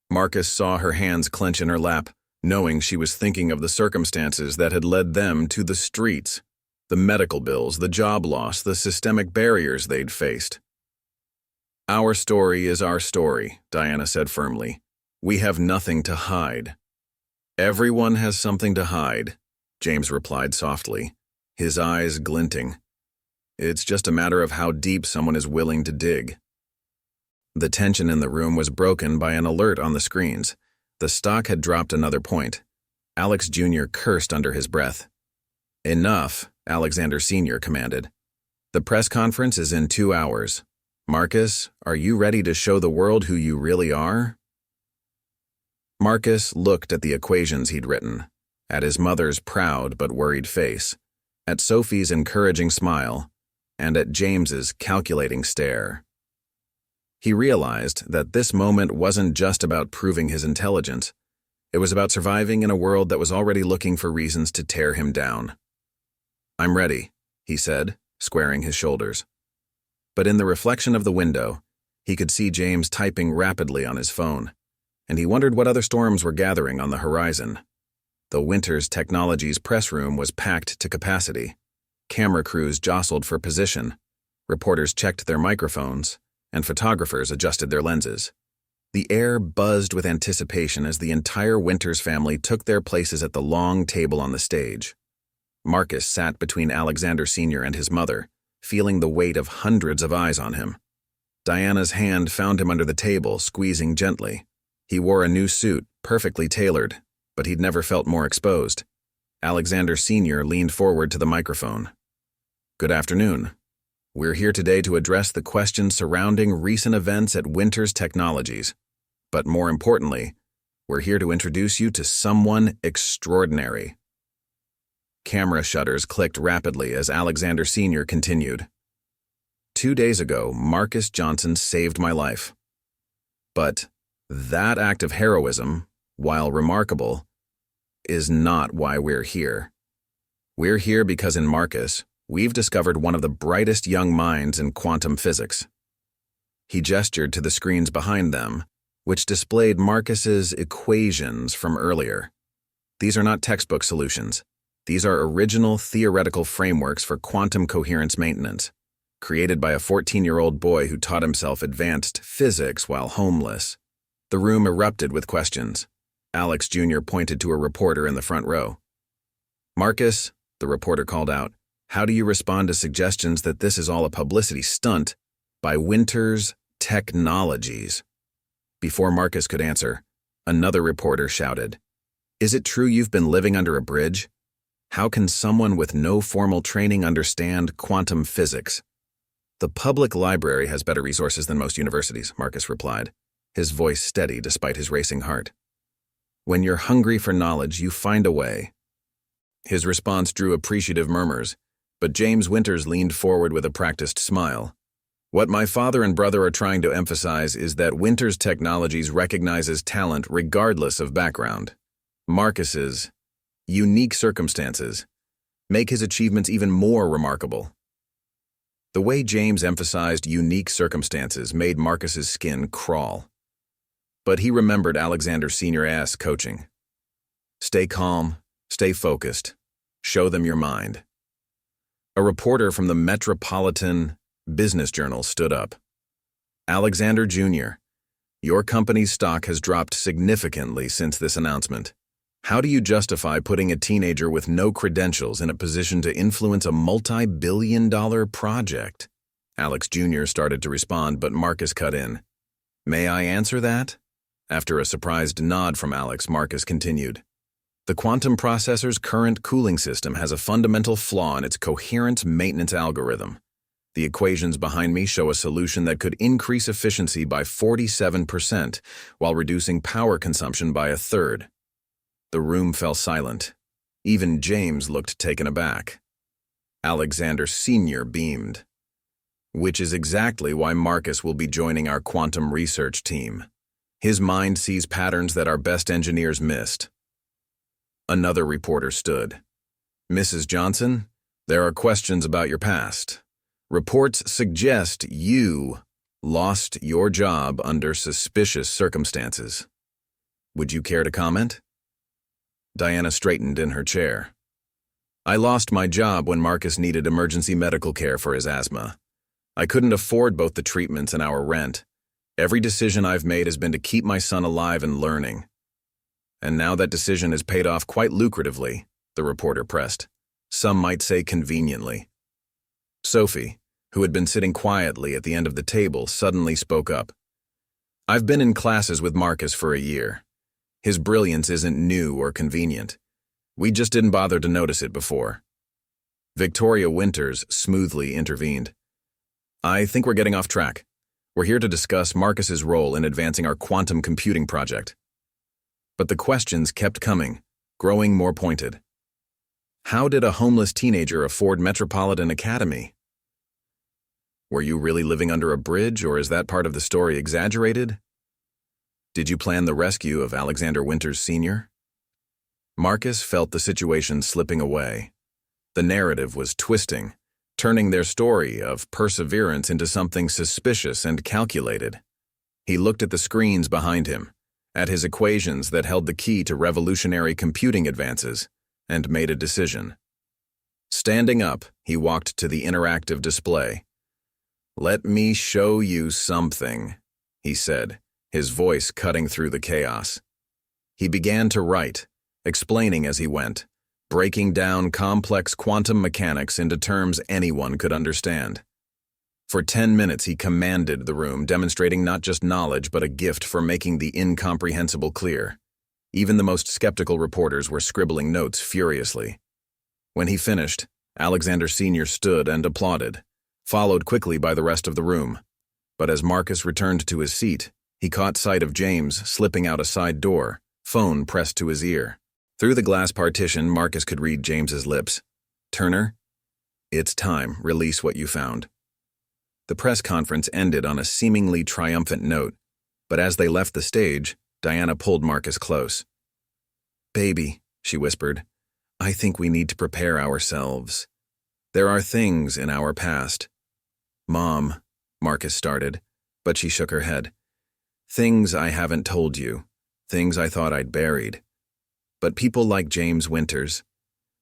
Marcus saw her hands clench in her lap, knowing she was thinking of the circumstances that had led them to the streets, the medical bills, the job loss, the systemic barriers they'd faced. "Our story is our story," Diana said firmly. "We have nothing to hide." "Everyone has something to hide," James replied softly, his eyes glinting. "It's just a matter of how deep someone is willing to dig." The tension in the room was broken by an alert on the screens. The stock had dropped another point. Alex Jr. cursed under his breath. "Enough," Alexander Sr. commanded. "The press conference is in 2 hours. Marcus, are you ready to show the world who you really are?" Marcus looked at the equations he'd written, at his mother's proud but worried face, at Sophie's encouraging smile, and at James's calculating stare. He realized that this moment wasn't just about proving his intelligence. It was about surviving in a world that was already looking for reasons to tear him down. "I'm ready," he said, squaring his shoulders. But in the reflection of the window, he could see James typing rapidly on his phone, and he wondered what other storms were gathering on the horizon. The Winters Technologies press room was packed to capacity. Camera crews jostled for position, reporters checked their microphones, and photographers adjusted their lenses. The air buzzed with anticipation as the entire Winters family took their places at the long table on the stage. Marcus sat between Alexander Sr. and his mother, feeling the weight of hundreds of eyes on him. Diana's hand found him under the table, squeezing gently. He wore a new suit, perfectly tailored, but he'd never felt more exposed. Alexander Sr. leaned forward to the microphone. "Good afternoon. We're here today to address the questions surrounding recent events at Winters Technologies. But more importantly, we're here to introduce you to someone extraordinary." Camera shutters clicked rapidly as Alexander Sr. continued. "2 days ago, Marcus Johnson saved my life. But that act of heroism, while remarkable, is not why we're here. We're here because in Marcus, we've discovered one of the brightest young minds in quantum physics." He gestured to the screens behind them, which displayed Marcus's equations from earlier. These are not textbook solutions. These are original theoretical frameworks for quantum coherence maintenance, created by a 14-year-old boy who taught himself advanced physics while homeless. The room erupted with questions. Alex Jr. pointed to a reporter in the front row. "Marcus," the reporter called out, "how do you respond to suggestions that this is all a publicity stunt by Winters Technologies?" Before Marcus could answer, another reporter shouted, "Is it true you've been living under a bridge? How can someone with no formal training understand quantum physics?" "The public library has better resources than most universities," Marcus replied, his voice steady despite his racing heart. "When you're hungry for knowledge, you find a way." His response drew appreciative murmurs, but James Winters leaned forward with a practiced smile. "What my father and brother are trying to emphasize is that Winters Technologies recognizes talent regardless of background. Marcus's unique circumstances make his achievements even more remarkable." The way James emphasized unique circumstances made Marcus's skin crawl. But he remembered Alexander Sr.'s coaching. "Stay calm, stay focused, show them your mind." A reporter from the Metropolitan Business Journal stood up. "Alexander Jr., your company's stock has dropped significantly since this announcement. How do you justify putting a teenager with no credentials in a position to influence a multi-billion-dollar project?" Alex Jr. started to respond, but Marcus cut in. "May I answer that?" After a surprised nod from Alex, Marcus continued. "The quantum processor's current cooling system has a fundamental flaw in its coherence maintenance algorithm. The equations behind me show a solution that could increase efficiency by 47% while reducing power consumption by a third." The room fell silent. Even James looked taken aback. Alexander Sr. beamed. "Which is exactly why Marcus will be joining our quantum research team. His mind sees patterns that our best engineers missed." Another reporter stood. "Mrs. Johnson, there are questions about your past. Reports suggest you lost your job under suspicious circumstances. Would you care to comment?" Diana straightened in her chair. "I lost my job when Marcus needed emergency medical care for his asthma. I couldn't afford both the treatments and our rent. Every decision I've made has been to keep my son alive and learning. And now that decision has paid off quite lucratively," the reporter pressed. "Some might say conveniently." Sophie, who had been sitting quietly at the end of the table, suddenly spoke up. "I've been in classes with Marcus for a year. His brilliance isn't new or convenient. We just didn't bother to notice it before. Victoria Winters smoothly intervened. I think we're getting off track. We're here to discuss Marcus's role in advancing our quantum computing project. But the questions kept coming, growing more pointed. How did a homeless teenager afford Metropolitan Academy? Were you really living under a bridge, or is that part of the story exaggerated? Did you plan the rescue of Alexander Winters Sr.? Marcus felt the situation slipping away. The narrative was twisting, turning their story of perseverance into something suspicious and calculated. He looked at the screens behind him, at his equations that held the key to revolutionary computing advances, and made a decision. Standing up, he walked to the interactive display. "Let me show you something," he said, his voice cutting through the chaos. He began to write, explaining as he went, breaking down complex quantum mechanics into terms anyone could understand. For 10 minutes he commanded the room, demonstrating not just knowledge but a gift for making the incomprehensible clear. Even the most skeptical reporters were scribbling notes furiously. When he finished, Alexander Sr. stood and applauded, followed quickly by the rest of the room. But as Marcus returned to his seat, he caught sight of James slipping out a side door, phone pressed to his ear. Through the glass partition, Marcus could read James's lips. "Turner, it's time. Release what you found." The press conference ended on a seemingly triumphant note, but as they left the stage, Diana pulled Marcus close. "Baby," she whispered, "I think we need to prepare ourselves. There are things in our past." "Mom," Marcus started, but she shook her head. "Things I haven't told you, things I thought I'd buried. But people like James Winters,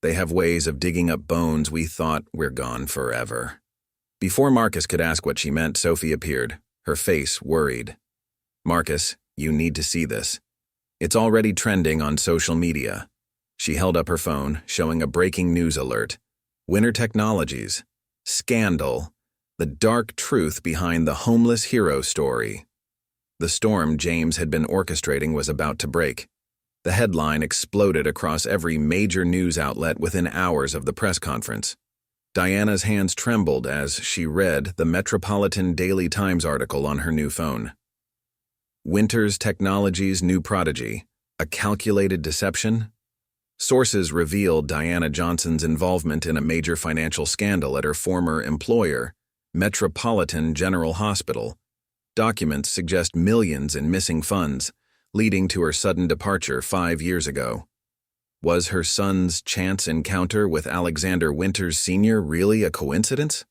they have ways of digging up bones we thought we're gone forever." Before Marcus could ask what she meant, Sophie appeared, her face worried. "Marcus, you need to see this. It's already trending on social media." She held up her phone, showing a breaking news alert. Winter Technologies. Scandal. The dark truth behind the homeless hero story. The storm James had been orchestrating was about to break. The headline exploded across every major news outlet within hours of the press conference. Diana's hands trembled as she read the Metropolitan Daily Times article on her new phone. Winters Technologies' new prodigy, a calculated deception? Sources revealed Diana Johnson's involvement in a major financial scandal at her former employer, Metropolitan General Hospital. Documents suggest millions in missing funds, leading to her sudden departure 5 years ago. Was her son's chance encounter with Alexander Winters Sr. really a coincidence?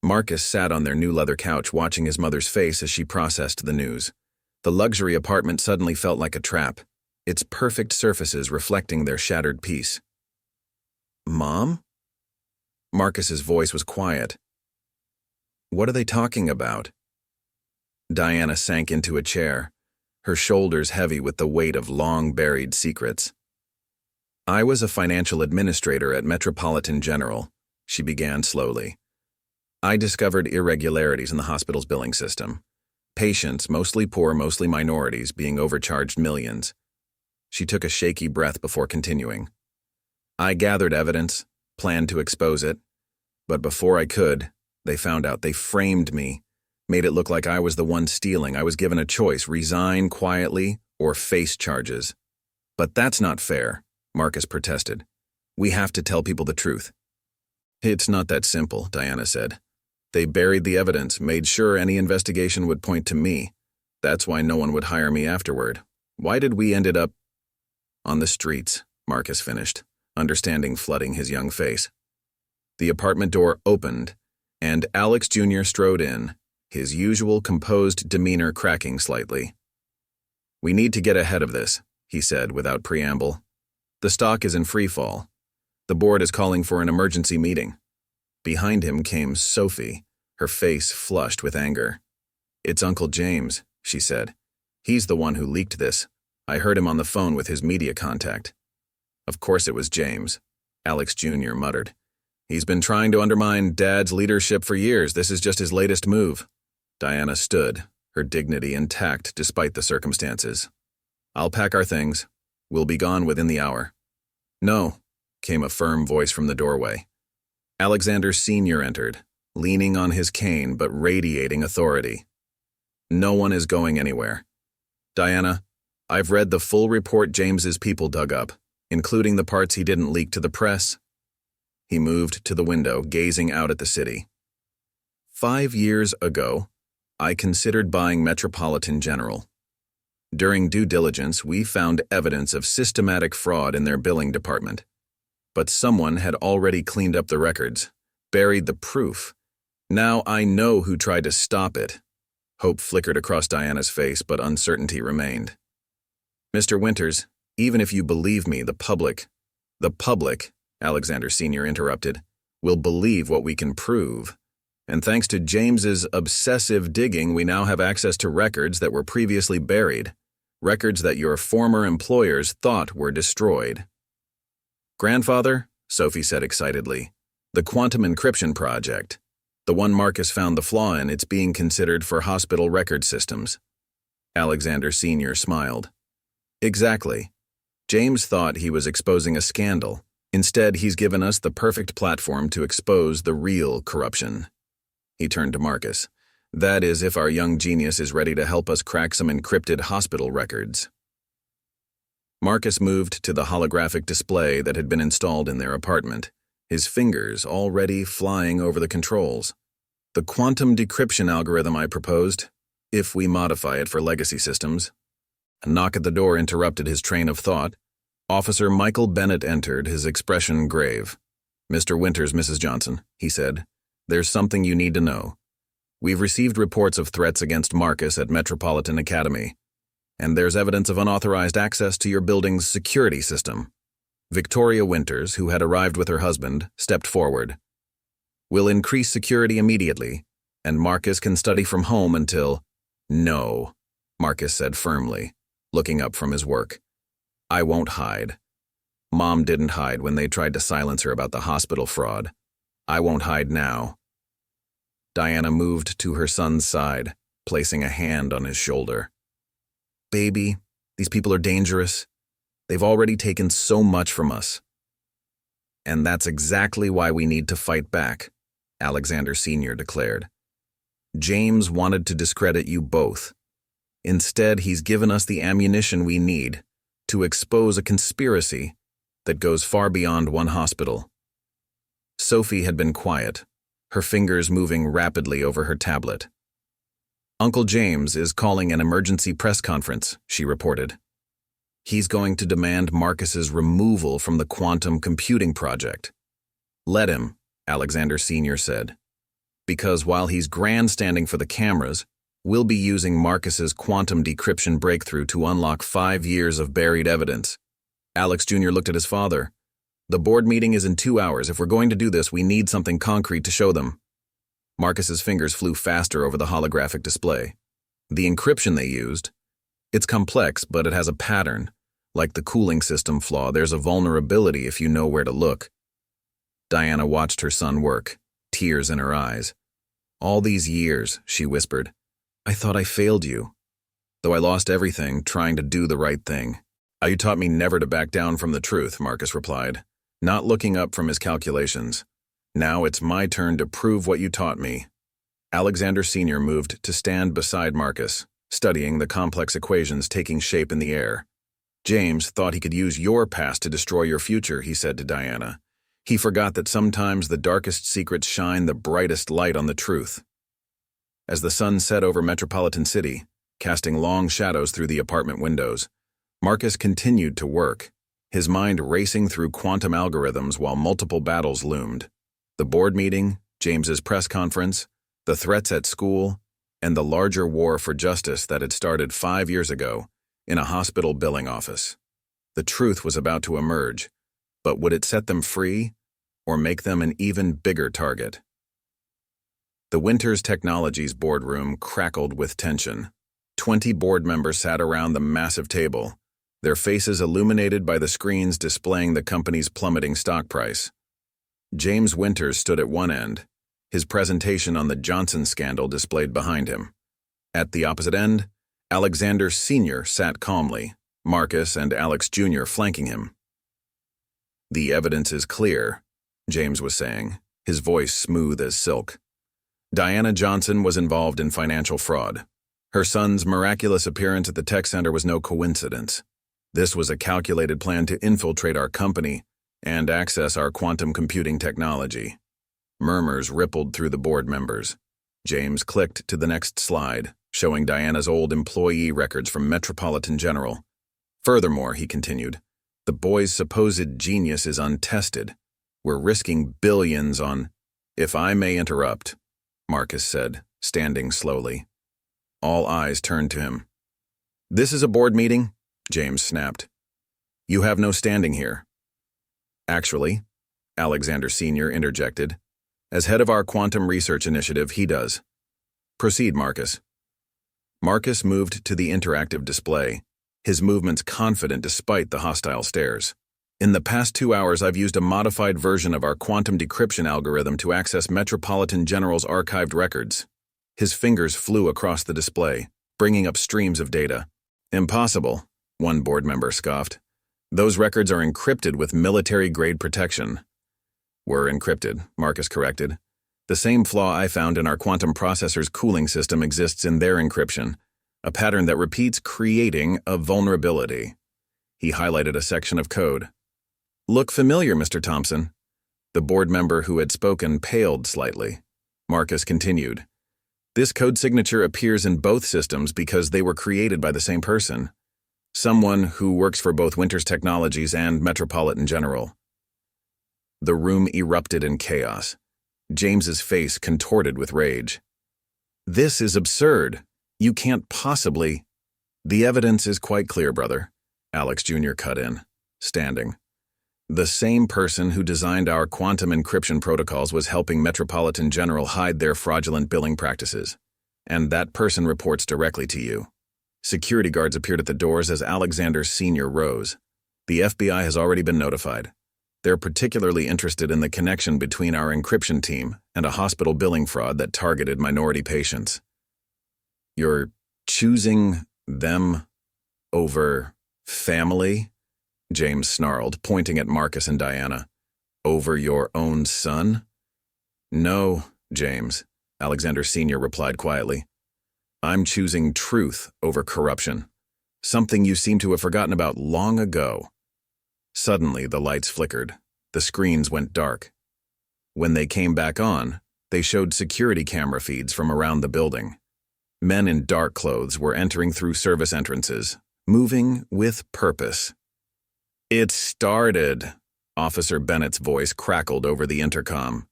Marcus sat on their new leather couch watching his mother's face as she processed the news. The luxury apartment suddenly felt like a trap, its perfect surfaces reflecting their shattered peace. "Mom?" Marcus's voice was quiet. "What are they talking about?" Diana sank into a chair, her shoulders heavy with the weight of long-buried secrets. "I was a financial administrator at Metropolitan General," she began slowly. "I discovered irregularities in the hospital's billing system. Patients, mostly poor, mostly minorities, being overcharged millions." She took a shaky breath before continuing. "I gathered evidence, planned to expose it, but before I could, they found out. They framed me, made it look like I was the one stealing. I was given a choice, resign quietly or face charges." "But that's not fair," Marcus protested. "We have to tell people the truth." "It's not that simple," Diana said. "They buried the evidence, made sure any investigation would point to me. That's why no one would hire me afterward. Why did we ended up on the streets?" Marcus finished, understanding flooding his young face. The apartment door opened, and Alex Jr. strode in, his usual composed demeanor cracking slightly. "We need to get ahead of this," he said without preamble. "The stock is in free fall. The board is calling for an emergency meeting." Behind him came Sophie, her face flushed with anger. "It's Uncle James," she said. "He's the one who leaked this. I heard him on the phone with his media contact." "Of course it was James," Alex Jr. muttered. "He's been trying to undermine Dad's leadership for years. This is just his latest move." Diana stood, her dignity intact despite the circumstances. "I'll pack our things. We'll be gone within the hour." No, came a firm voice from the doorway. Alexander Sr. entered, leaning on his cane but radiating authority. No one is going anywhere. Diana, I've read the full report James's people dug up, including the parts he didn't leak to the press. He moved to the window, gazing out at the city. 5 years ago, I considered buying Metropolitan General. During due diligence, we found evidence of systematic fraud in their billing department. But someone had already cleaned up the records, buried the proof. Now I know who tried to stop it. Hope flickered across Diana's face, but uncertainty remained. Mr. Winters, even if you believe me, the public, Alexander Sr. interrupted, will believe what we can prove. And thanks to James's obsessive digging, we now have access to records that were previously buried, records that your former employers thought were destroyed. Grandfather, Sophie said excitedly, the quantum encryption project. The one Marcus found the flaw in, it's being considered for hospital record systems. Alexander Sr. smiled. Exactly. James thought he was exposing a scandal. Instead, he's given us the perfect platform to expose the real corruption. He turned to Marcus. That is, if our young genius is ready to help us crack some encrypted hospital records. Marcus moved to the holographic display that had been installed in their apartment, his fingers already flying over the controls. The quantum decryption algorithm I proposed, if we modify it for legacy systems. A knock at the door interrupted his train of thought. Officer Michael Bennett entered, his expression grave. Mr. Winters, Mrs. Johnson, he said, there's something you need to know. We've received reports of threats against Marcus at Metropolitan Academy, and there's evidence of unauthorized access to your building's security system. Victoria Winters, who had arrived with her husband, stepped forward. We'll increase security immediately, and Marcus can study from home until— No, Marcus said firmly, looking up from his work. I won't hide. Mom didn't hide when they tried to silence her about the hospital fraud. I won't hide now. Diana moved to her son's side, placing a hand on his shoulder. Baby, these people are dangerous. They've already taken so much from us. And that's exactly why we need to fight back, Alexander Sr. declared. James wanted to discredit you both. Instead, he's given us the ammunition we need to expose a conspiracy that goes far beyond one hospital. Sophie had been quiet, her fingers moving rapidly over her tablet. Uncle James is calling an emergency press conference, she reported. He's going to demand Marcus's removal from the quantum computing project. Let him, Alexander Sr. said. Because while he's grandstanding for the cameras, we'll be using Marcus's quantum decryption breakthrough to unlock 5 years of buried evidence. Alex Jr. looked at his father. The board meeting is in 2 hours. If we're going to do this, we need something concrete to show them. Marcus's fingers flew faster over the holographic display. The encryption they used, it's complex, but it has a pattern. Like the cooling system flaw, there's a vulnerability if you know where to look. Diana watched her son work, tears in her eyes. All these years, she whispered, I thought I failed you. Though I lost everything, trying to do the right thing. You taught me never to back down from the truth, Marcus replied, not looking up from his calculations. Now it's my turn to prove what you taught me. Alexander Sr. moved to stand beside Marcus, studying the complex equations taking shape in the air. James thought he could use your past to destroy your future, he said to Diana. He forgot that sometimes the darkest secrets shine the brightest light on the truth. As the sun set over Metropolitan City, casting long shadows through the apartment windows, Marcus continued to work, his mind racing through quantum algorithms while multiple battles loomed. The board meeting, James's press conference, the threats at school, and the larger war for justice that had started 5 years ago in a hospital billing office. The truth was about to emerge, but would it set them free or make them an even bigger target? The Winters Technologies boardroom crackled with tension. 20 board members sat around the massive table, their faces illuminated by the screens displaying the company's plummeting stock price. James Winters stood at one end, his presentation on the Johnson scandal displayed behind him. At the opposite end, Alexander Sr. sat calmly, Marcus and Alex Jr. flanking him. The evidence is clear, James was saying, his voice smooth as silk. Diana Johnson was involved in financial fraud. Her son's miraculous appearance at the tech center was no coincidence. This was a calculated plan to infiltrate our company and access our quantum computing technology. Murmurs rippled through the board members. James clicked to the next slide, showing Diana's old employee records from Metropolitan General. Furthermore, he continued, the boy's supposed genius is untested. We're risking billions on— If I may interrupt, Marcus said, standing slowly. All eyes turned to him. This is a board meeting, James snapped. You have no standing here. Actually, Alexander Sr. interjected, as head of our quantum research initiative, he does. Proceed, Marcus. Marcus moved to the interactive display, his movements confident despite the hostile stares. In the past 2 hours, I've used a modified version of our quantum decryption algorithm to access Metropolitan General's archived records. His fingers flew across the display, bringing up streams of data. Impossible, one board member scoffed. Those records are encrypted with military-grade protection. Were encrypted, Marcus corrected. The same flaw I found in our quantum processor's cooling system exists in their encryption, a pattern that repeats, creating a vulnerability. He highlighted a section of code. Look familiar, Mr. Thompson. The board member who had spoken paled slightly. Marcus continued. This code signature appears in both systems because they were created by the same person, someone who works for both Winters Technologies and Metropolitan General. The room erupted in chaos. James's face contorted with rage. This is absurd. You can't possibly— The evidence is quite clear, brother, Alex Jr. cut in, standing. The same person who designed our quantum encryption protocols was helping Metropolitan General hide their fraudulent billing practices. And that person reports directly to you. Security guards appeared at the doors as Alexander Sr. rose. The FBI has already been notified. They're particularly interested in the connection between our encryption team and a hospital billing fraud that targeted minority patients. You're choosing them over family? James snarled, pointing at Marcus and Diana. Over your own son? No, James, Alexander Sr. replied quietly. I'm choosing truth over corruption, something you seem to have forgotten about long ago. Suddenly, the lights flickered. The screens went dark. When they came back on, they showed security camera feeds from around the building. Men in dark clothes were entering through service entrances, moving with purpose. It started, Officer Bennett's voice crackled over the intercom.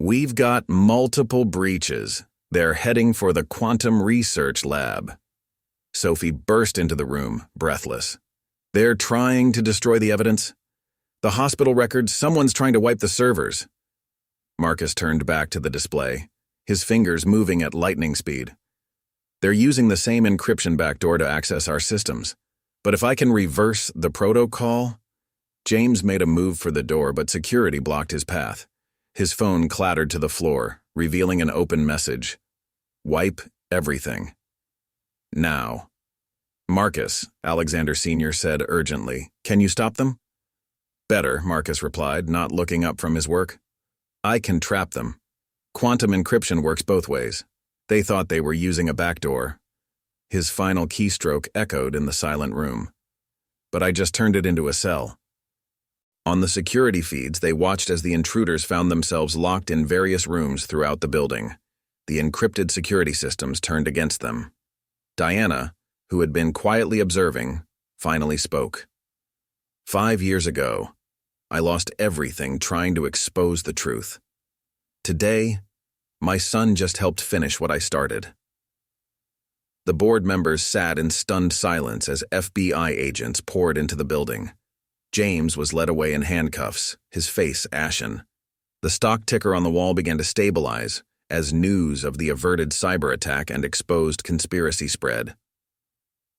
We've got multiple breaches. They're heading for the quantum research lab. Sophie burst into the room, breathless. They're trying to destroy the evidence. The hospital records, someone's trying to wipe the servers. Marcus turned back to the display, his fingers moving at lightning speed. They're using the same encryption backdoor to access our systems. But if I can reverse the protocol— James made a move for the door, but security blocked his path. His phone clattered to the floor, revealing an open message. Wipe everything. Now. Marcus, Alexander Sr. said urgently, can you stop them? Better, Marcus replied, not looking up from his work. I can trap them. Quantum encryption works both ways. They thought they were using a backdoor. His final keystroke echoed in the silent room. But I just turned it into a cell. On the security feeds, they watched as the intruders found themselves locked in various rooms throughout the building. The encrypted security systems turned against them. Diana, who had been quietly observing, finally spoke. 5 years ago, I lost everything trying to expose the truth. Today, my son just helped finish what I started. The board members sat in stunned silence as FBI agents poured into the building. James was led away in handcuffs, his face ashen. The stock ticker on the wall began to stabilize as news of the averted cyber attack and exposed conspiracy spread.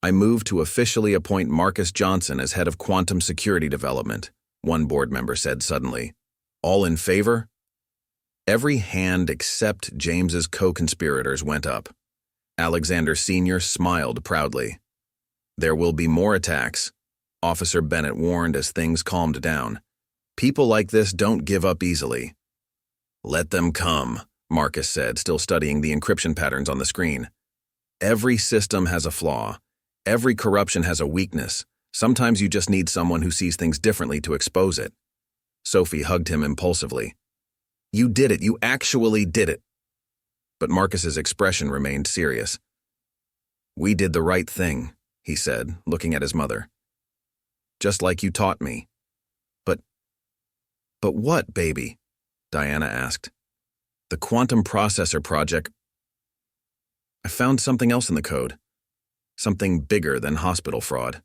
I moved to officially appoint Marcus Johnson as head of quantum security development, one board member said suddenly. All in favor? Every hand except James's co-conspirators went up. Alexander Sr. smiled proudly. There will be more attacks, Officer Bennett warned as things calmed down. People like this don't give up easily. Let them come, Marcus said, still studying the encryption patterns on the screen. Every system has a flaw. Every corruption has a weakness. Sometimes you just need someone who sees things differently to expose it. Sophie hugged him impulsively. You did it. You actually did it. But Marcus's expression remained serious. We did the right thing, he said, looking at his mother. Just like you taught me. But what, baby? Diana asked. The quantum processor project. I found something else in the code. Something bigger than hospital fraud.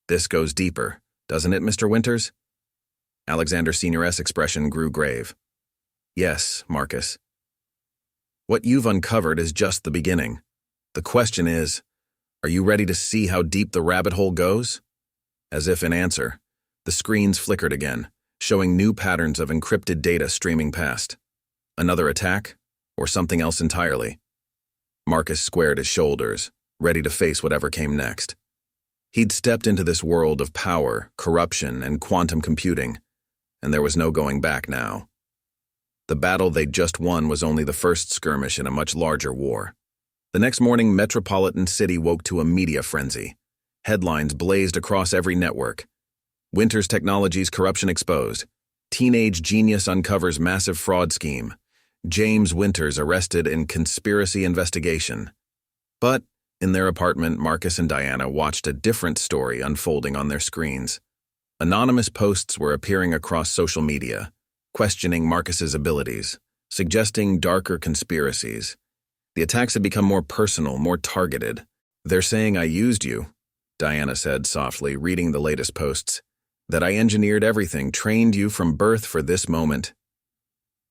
This goes deeper, doesn't it, Mr. Winters? Alexander Senior's expression grew grave. Yes, Marcus. What you've uncovered is just the beginning. The question is, are you ready to see how deep the rabbit hole goes? As if in answer, the screens flickered again, showing new patterns of encrypted data streaming past. Another attack, or something else entirely? Marcus squared his shoulders, ready to face whatever came next. He'd stepped into this world of power, corruption, and quantum computing, and there was no going back now. The battle they'd just won was only the first skirmish in a much larger war. The next morning, Metropolitan City woke to a media frenzy. Headlines blazed across every network. Winters Technologies corruption exposed. Teenage genius uncovers massive fraud scheme. James Winters arrested in conspiracy investigation. But in their apartment, Marcus and Diana watched a different story unfolding on their screens. Anonymous posts were appearing across social media, questioning Marcus's abilities, suggesting darker conspiracies. The attacks had become more personal, more targeted. They're saying I used you, Diana said softly, reading the latest posts. That I engineered everything, trained you from birth for this moment.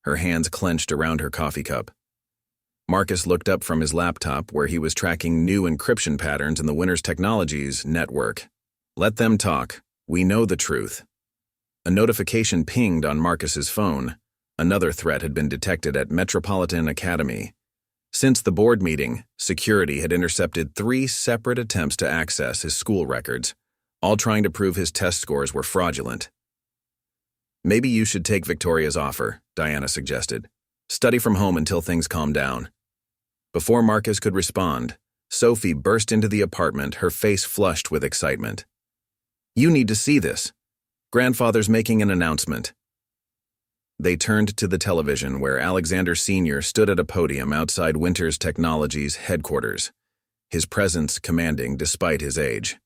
Her hands clenched around her coffee cup. Marcus looked up from his laptop where he was tracking new encryption patterns in the Winters Technologies network. Let them talk. We know the truth. A notification pinged on Marcus's phone. Another threat had been detected at Metropolitan Academy. Since the board meeting, security had intercepted 3 separate attempts to access his school records, all trying to prove his test scores were fraudulent. Maybe you should take Victoria's offer, Diana suggested. Study from home until things calm down. Before Marcus could respond, Sophie burst into the apartment, her face flushed with excitement. You need to see this. Grandfather's making an announcement. They turned to the television where Alexander Sr. stood at a podium outside Winters Technologies headquarters, his presence commanding despite his age.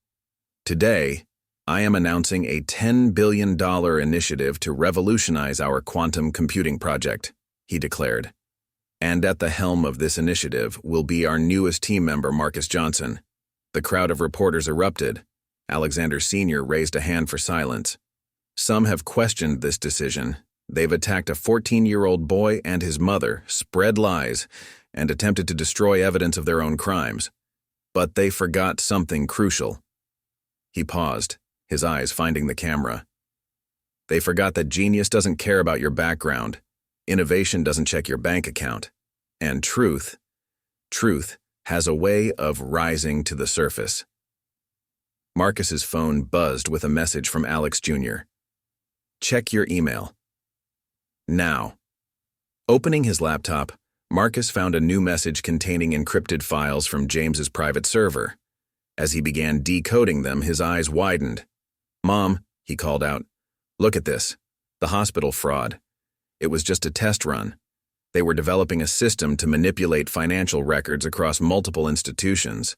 Today, I am announcing a $10 billion initiative to revolutionize our quantum computing project, he declared. And at the helm of this initiative will be our newest team member, Marcus Johnson. The crowd of reporters erupted. Alexander Sr. raised a hand for silence. Some have questioned this decision. They've attacked a 14-year-old boy and his mother, spread lies, and attempted to destroy evidence of their own crimes. But they forgot something crucial. He paused, his eyes finding the camera. They forgot that genius doesn't care about your background, innovation doesn't check your bank account, and truth has a way of rising to the surface. Marcus's phone buzzed with a message from Alex Jr. Check your email. Now. Opening his laptop, Marcus found a new message containing encrypted files from James's private server. As he began decoding them, his eyes widened. Mom, he called out, look at this. The hospital fraud. It was just a test run. They were developing a system to manipulate financial records across multiple institutions.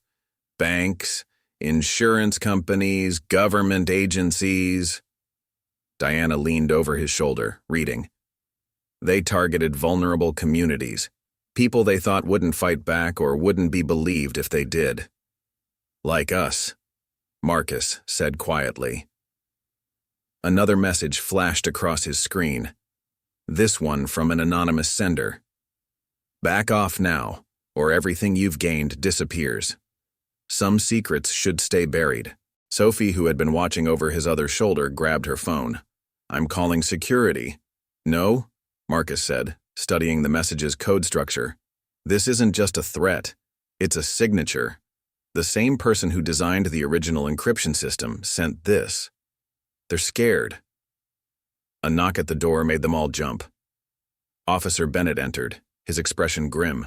Banks, insurance companies, government agencies. Diana leaned over his shoulder, reading. They targeted vulnerable communities, people they thought wouldn't fight back or wouldn't be believed if they did. Like us, Marcus said quietly. Another message flashed across his screen. This one from an anonymous sender. Back off now, or everything you've gained disappears. Some secrets should stay buried. Sophie, who had been watching over his other shoulder, grabbed her phone. I'm calling security. No, Marcus said, studying the message's code structure. This isn't just a threat. It's a signature. The same person who designed the original encryption system sent this. They're scared. A knock at the door made them all jump. Officer Bennett entered, his expression grim.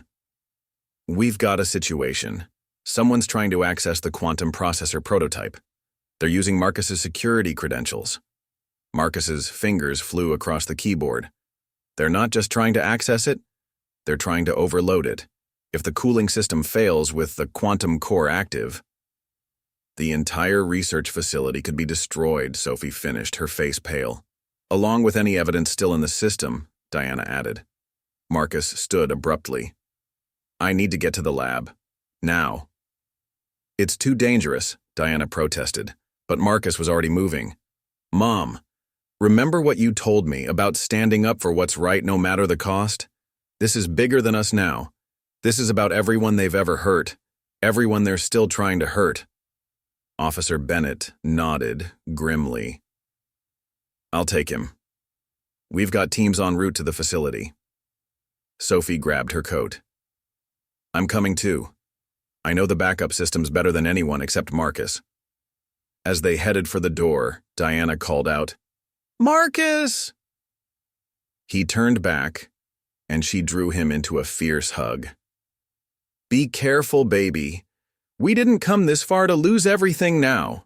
"We've got a situation. Someone's trying to access the quantum processor prototype. They're using Marcus's security credentials." Marcus's fingers flew across the keyboard. "They're not just trying to access it, they're trying to overload it. If the cooling system fails with the quantum core active..." "The entire research facility could be destroyed," Sophie finished, her face pale. "Along with any evidence still in the system," Diana added. Marcus stood abruptly. "I need to get to the lab. Now." "It's too dangerous," Diana protested, but Marcus was already moving. "Mom, remember what you told me about standing up for what's right no matter the cost? This is bigger than us now. This is about everyone they've ever hurt, everyone they're still trying to hurt." Officer Bennett nodded grimly. "I'll take him. We've got teams en route to the facility." Sophie grabbed her coat. "I'm coming too. I know the backup systems better than anyone except Marcus." As they headed for the door, Diana called out, "Marcus!" He turned back, and she drew him into a fierce hug. "Be careful, baby. We didn't come this far to lose everything now."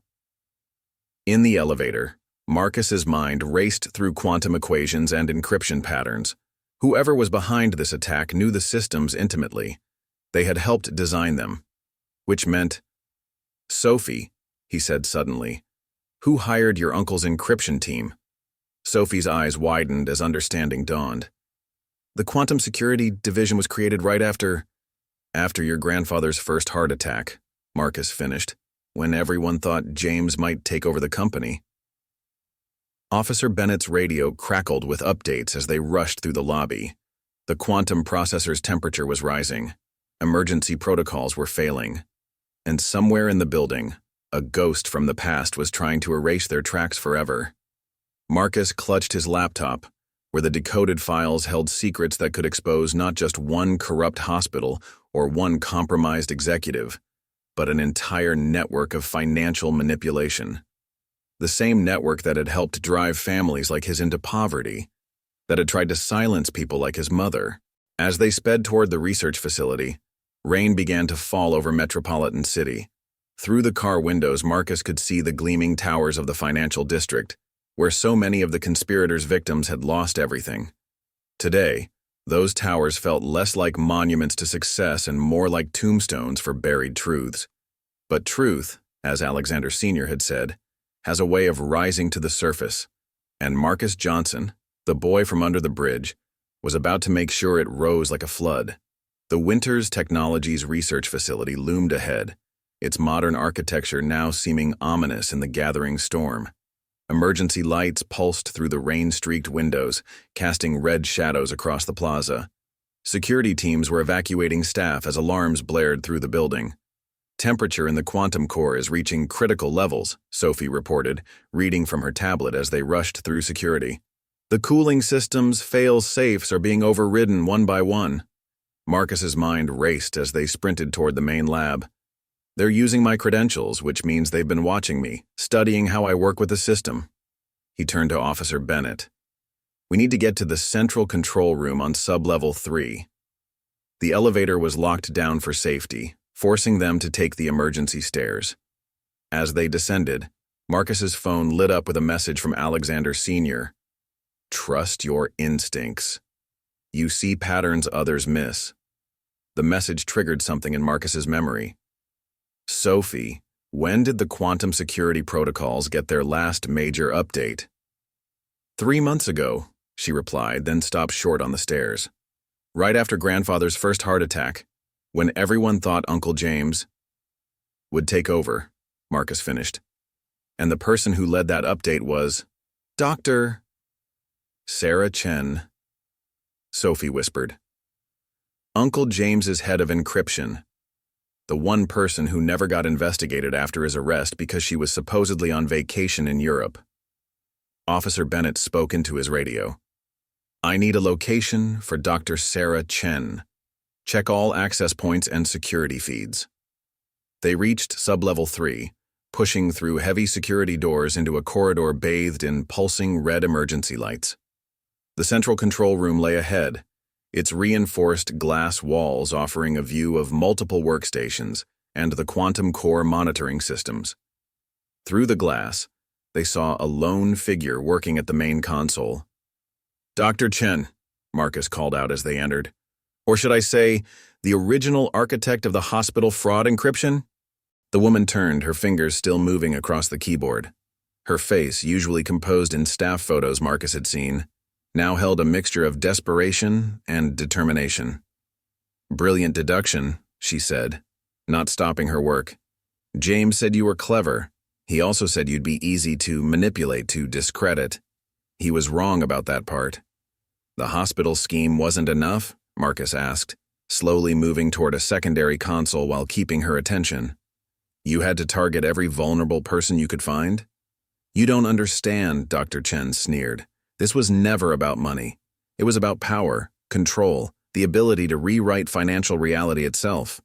In the elevator, Marcus's mind raced through quantum equations and encryption patterns. Whoever was behind this attack knew the systems intimately. They had helped design them. Which meant, "Sophie," he said suddenly, "who hired your uncle's encryption team?" Sophie's eyes widened as understanding dawned. "The Quantum Security Division was created right after your grandfather's first heart attack," Marcus finished, "when everyone thought James might take over the company." Officer Bennett's radio crackled with updates as they rushed through the lobby. The quantum processor's temperature was rising. Emergency protocols were failing. And somewhere in the building, a ghost from the past was trying to erase their tracks forever. Marcus clutched his laptop, where the decoded files held secrets that could expose not just one corrupt hospital or one compromised executive, but an entire network of financial manipulation. The same network that had helped drive families like his into poverty, that had tried to silence people like his mother. As they sped toward the research facility, rain began to fall over Metropolitan City. Through the car windows, Marcus could see the gleaming towers of the financial district, where so many of the conspirators' victims had lost everything. Today, those towers felt less like monuments to success and more like tombstones for buried truths. But truth, as Alexander Sr. had said, has a way of rising to the surface, and Marcus Johnson, the boy from under the bridge, was about to make sure it rose like a flood. The Winters Technologies research facility loomed ahead, its modern architecture now seeming ominous in the gathering storm. Emergency lights pulsed through the rain-streaked windows, casting red shadows across the plaza. Security teams were evacuating staff as alarms blared through the building. "Temperature in the quantum core is reaching critical levels," Sophie reported, reading from her tablet as they rushed through security. "The cooling system's fail-safes are being overridden one by one." Marcus's mind raced as they sprinted toward the main lab. "They're using my credentials, which means they've been watching me, studying how I work with the system." He turned to Officer Bennett. "We need to get to the central control room on sub-level 3. The elevator was locked down for safety, forcing them to take the emergency stairs. As they descended, Marcus's phone lit up with a message from Alexander Sr. "Trust your instincts. You see patterns others miss." The message triggered something in Marcus's memory. "Sophie, when did the quantum security protocols get their last major update?" 3 months ago, she replied, then stopped short on the stairs. "Right after grandfather's first heart attack, when everyone thought Uncle James would take over," Marcus finished. "And the person who led that update was Dr. Sarah Chen," Sophie whispered. "Uncle James's head of encryption. The one person who never got investigated after his arrest because she was supposedly on vacation in Europe." Officer Bennett spoke into his radio. "I need a location for Dr. Sarah Chen. Check all access points and security feeds." They reached sub-level 3, pushing through heavy security doors into a corridor bathed in pulsing red emergency lights. The central control room lay ahead, its reinforced glass walls offering a view of multiple workstations and the quantum core monitoring systems. Through the glass, they saw a lone figure working at the main console. "Dr. Chen," Marcus called out as they entered. "Or should I say, the original architect of the hospital fraud encryption?" The woman turned, her fingers still moving across the keyboard. Her face, usually composed in staff photos Marcus had seen, now held a mixture of desperation and determination. "Brilliant deduction," she said, not stopping her work. "James said you were clever. He also said you'd be easy to manipulate, to discredit. He was wrong about that part." "The hospital scheme wasn't enough?" Marcus asked, slowly moving toward a secondary console while keeping her attention. "You had to target every vulnerable person you could find?" "You don't understand," Dr. Chen sneered. "This was never about money. It was about power, control, the ability to rewrite financial reality itself."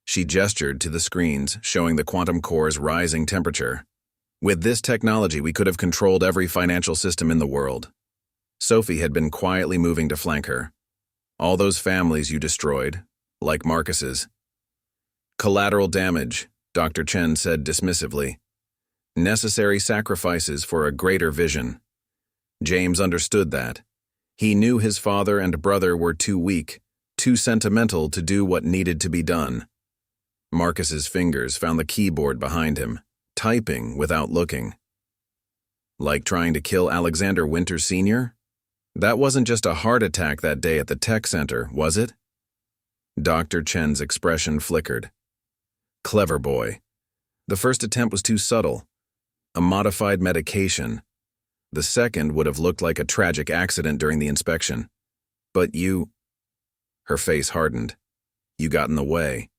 She gestured to the screens, showing the quantum core's rising temperature. "With this technology, we could have controlled every financial system in the world." Sophie had been quietly moving to flank her. "All those families you destroyed, like Marcus's." "Collateral damage," Dr. Chen said dismissively. "Necessary sacrifices for a greater vision." James understood that. He knew his father and brother were too weak, too sentimental to do what needed to be done. Marcus's fingers found the keyboard behind him, typing without looking. "Like trying to kill Alexander Winters Sr.? That wasn't just a heart attack that day at the tech center, was it?" Dr. Chen's expression flickered. "Clever boy. The first attempt was too subtle. A modified medication. The second would have looked like a tragic accident during the inspection. But you—" Her face hardened. "You got in the way.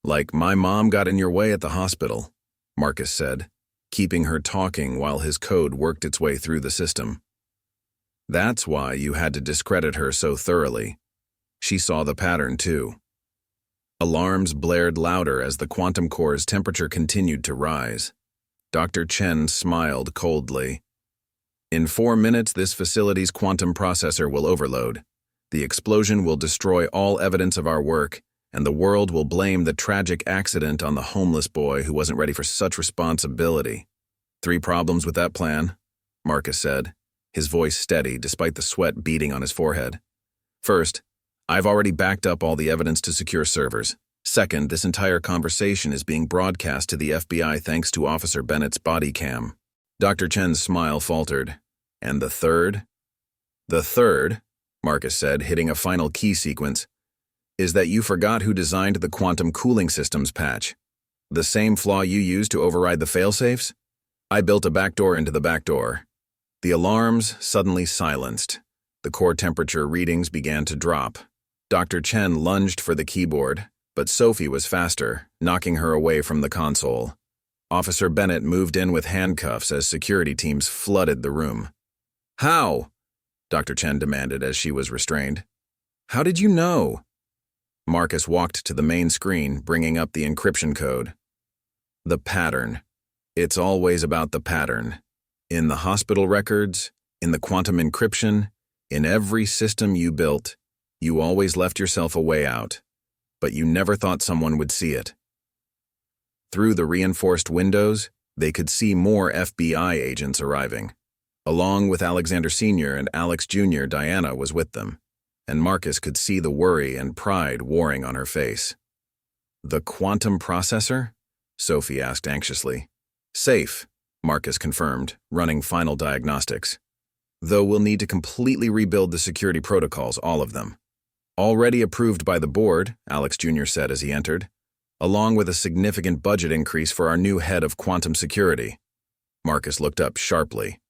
Like my mom got in your way at the hospital," Marcus said, keeping her talking while his code worked its way through the system. "That's why you had to discredit her so thoroughly. She saw the pattern, too." Alarms blared louder as the quantum core's temperature continued to rise. Dr. Chen smiled coldly. "In 4 minutes, this facility's quantum processor will overload. The explosion will destroy all evidence of our work, and the world will blame the tragic accident on the homeless boy who wasn't ready for such responsibility." "3 problems with that plan," Marcus said, his voice steady despite the sweat beading on his forehead. "First, I've already backed up all the evidence to secure servers. Second, this entire conversation is being broadcast to the FBI thanks to Officer Bennett's body cam." Dr. Chen's smile faltered. "And the third?" "The third," Marcus said, hitting a final key sequence, "is that you forgot who designed the quantum cooling systems patch. The same flaw you used to override the failsafes? I built a backdoor into the backdoor." The alarms suddenly silenced. The core temperature readings began to drop. Dr. Chen lunged for the keyboard, but Sophie was faster, knocking her away from the console. Officer Bennett moved in with handcuffs as security teams flooded the room. "How?" Dr. Chen demanded as she was restrained. "How did you know?" Marcus walked to the main screen, bringing up the encryption code. "The pattern. It's always about the pattern. In the hospital records, in the quantum encryption, in every system you built, you always left yourself a way out, but you never thought someone would see it." Through the reinforced windows, they could see more FBI agents arriving. Along with Alexander Sr. and Alex Jr., Diana was with them, and Marcus could see the worry and pride warring on her face. "The quantum processor?" Sophie asked anxiously. "Safe," Marcus confirmed, running final diagnostics. "Though we'll need to completely rebuild the security protocols, all of them." "Already approved by the board," Alex Jr. said as he entered, "along with a significant budget increase for our new head of quantum security." Marcus looked up sharply.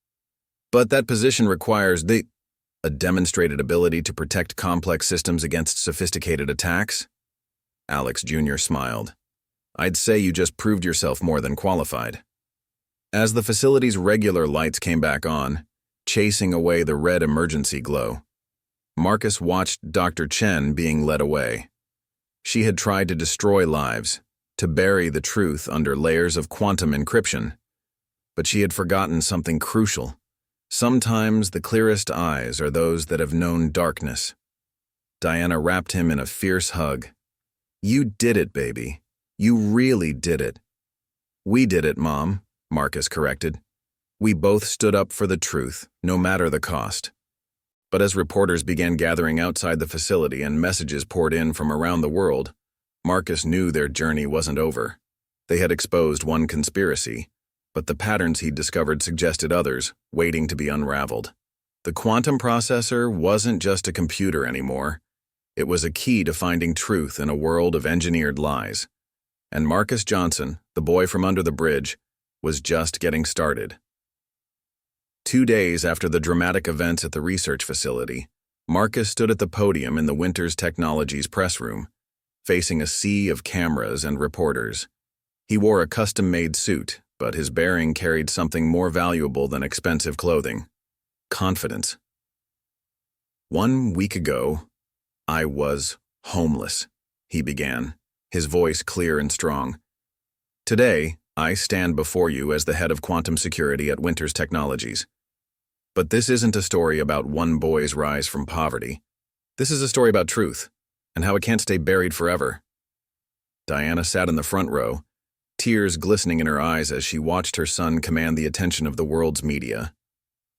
"But that position requires a demonstrated ability to protect complex systems against sophisticated attacks?" Alex Jr. smiled. "I'd say you just proved yourself more than qualified." As the facility's regular lights came back on, chasing away the red emergency glow, Marcus watched Dr. Chen being led away. She had tried to destroy lives, to bury the truth under layers of quantum encryption. But she had forgotten something crucial. Sometimes the clearest eyes are those that have known darkness. Diana wrapped him in a fierce hug. "You did it, baby. You really did it." "We did it, Mom," Marcus corrected. "We both stood up for the truth, no matter the cost." But as reporters began gathering outside the facility and messages poured in from around the world, Marcus knew their journey wasn't over. They had exposed one conspiracy, but the patterns he'd discovered suggested others, waiting to be unraveled. The quantum processor wasn't just a computer anymore. It was a key to finding truth in a world of engineered lies. And Marcus Johnson, the boy from under the bridge, was just getting started. 2 days after the dramatic events at the research facility, Marcus stood at the podium in the Winters Technologies press room, facing a sea of cameras and reporters. He wore a custom-made suit, but his bearing carried something more valuable than expensive clothing: confidence. "1 week ago, I was homeless," he began, his voice clear and strong. "Today, I stand before you as the head of quantum security at Winters Technologies. But this isn't a story about one boy's rise from poverty. This is a story about truth, and how it can't stay buried forever." Diana sat in the front row, tears glistening in her eyes as she watched her son command the attention of the world's media.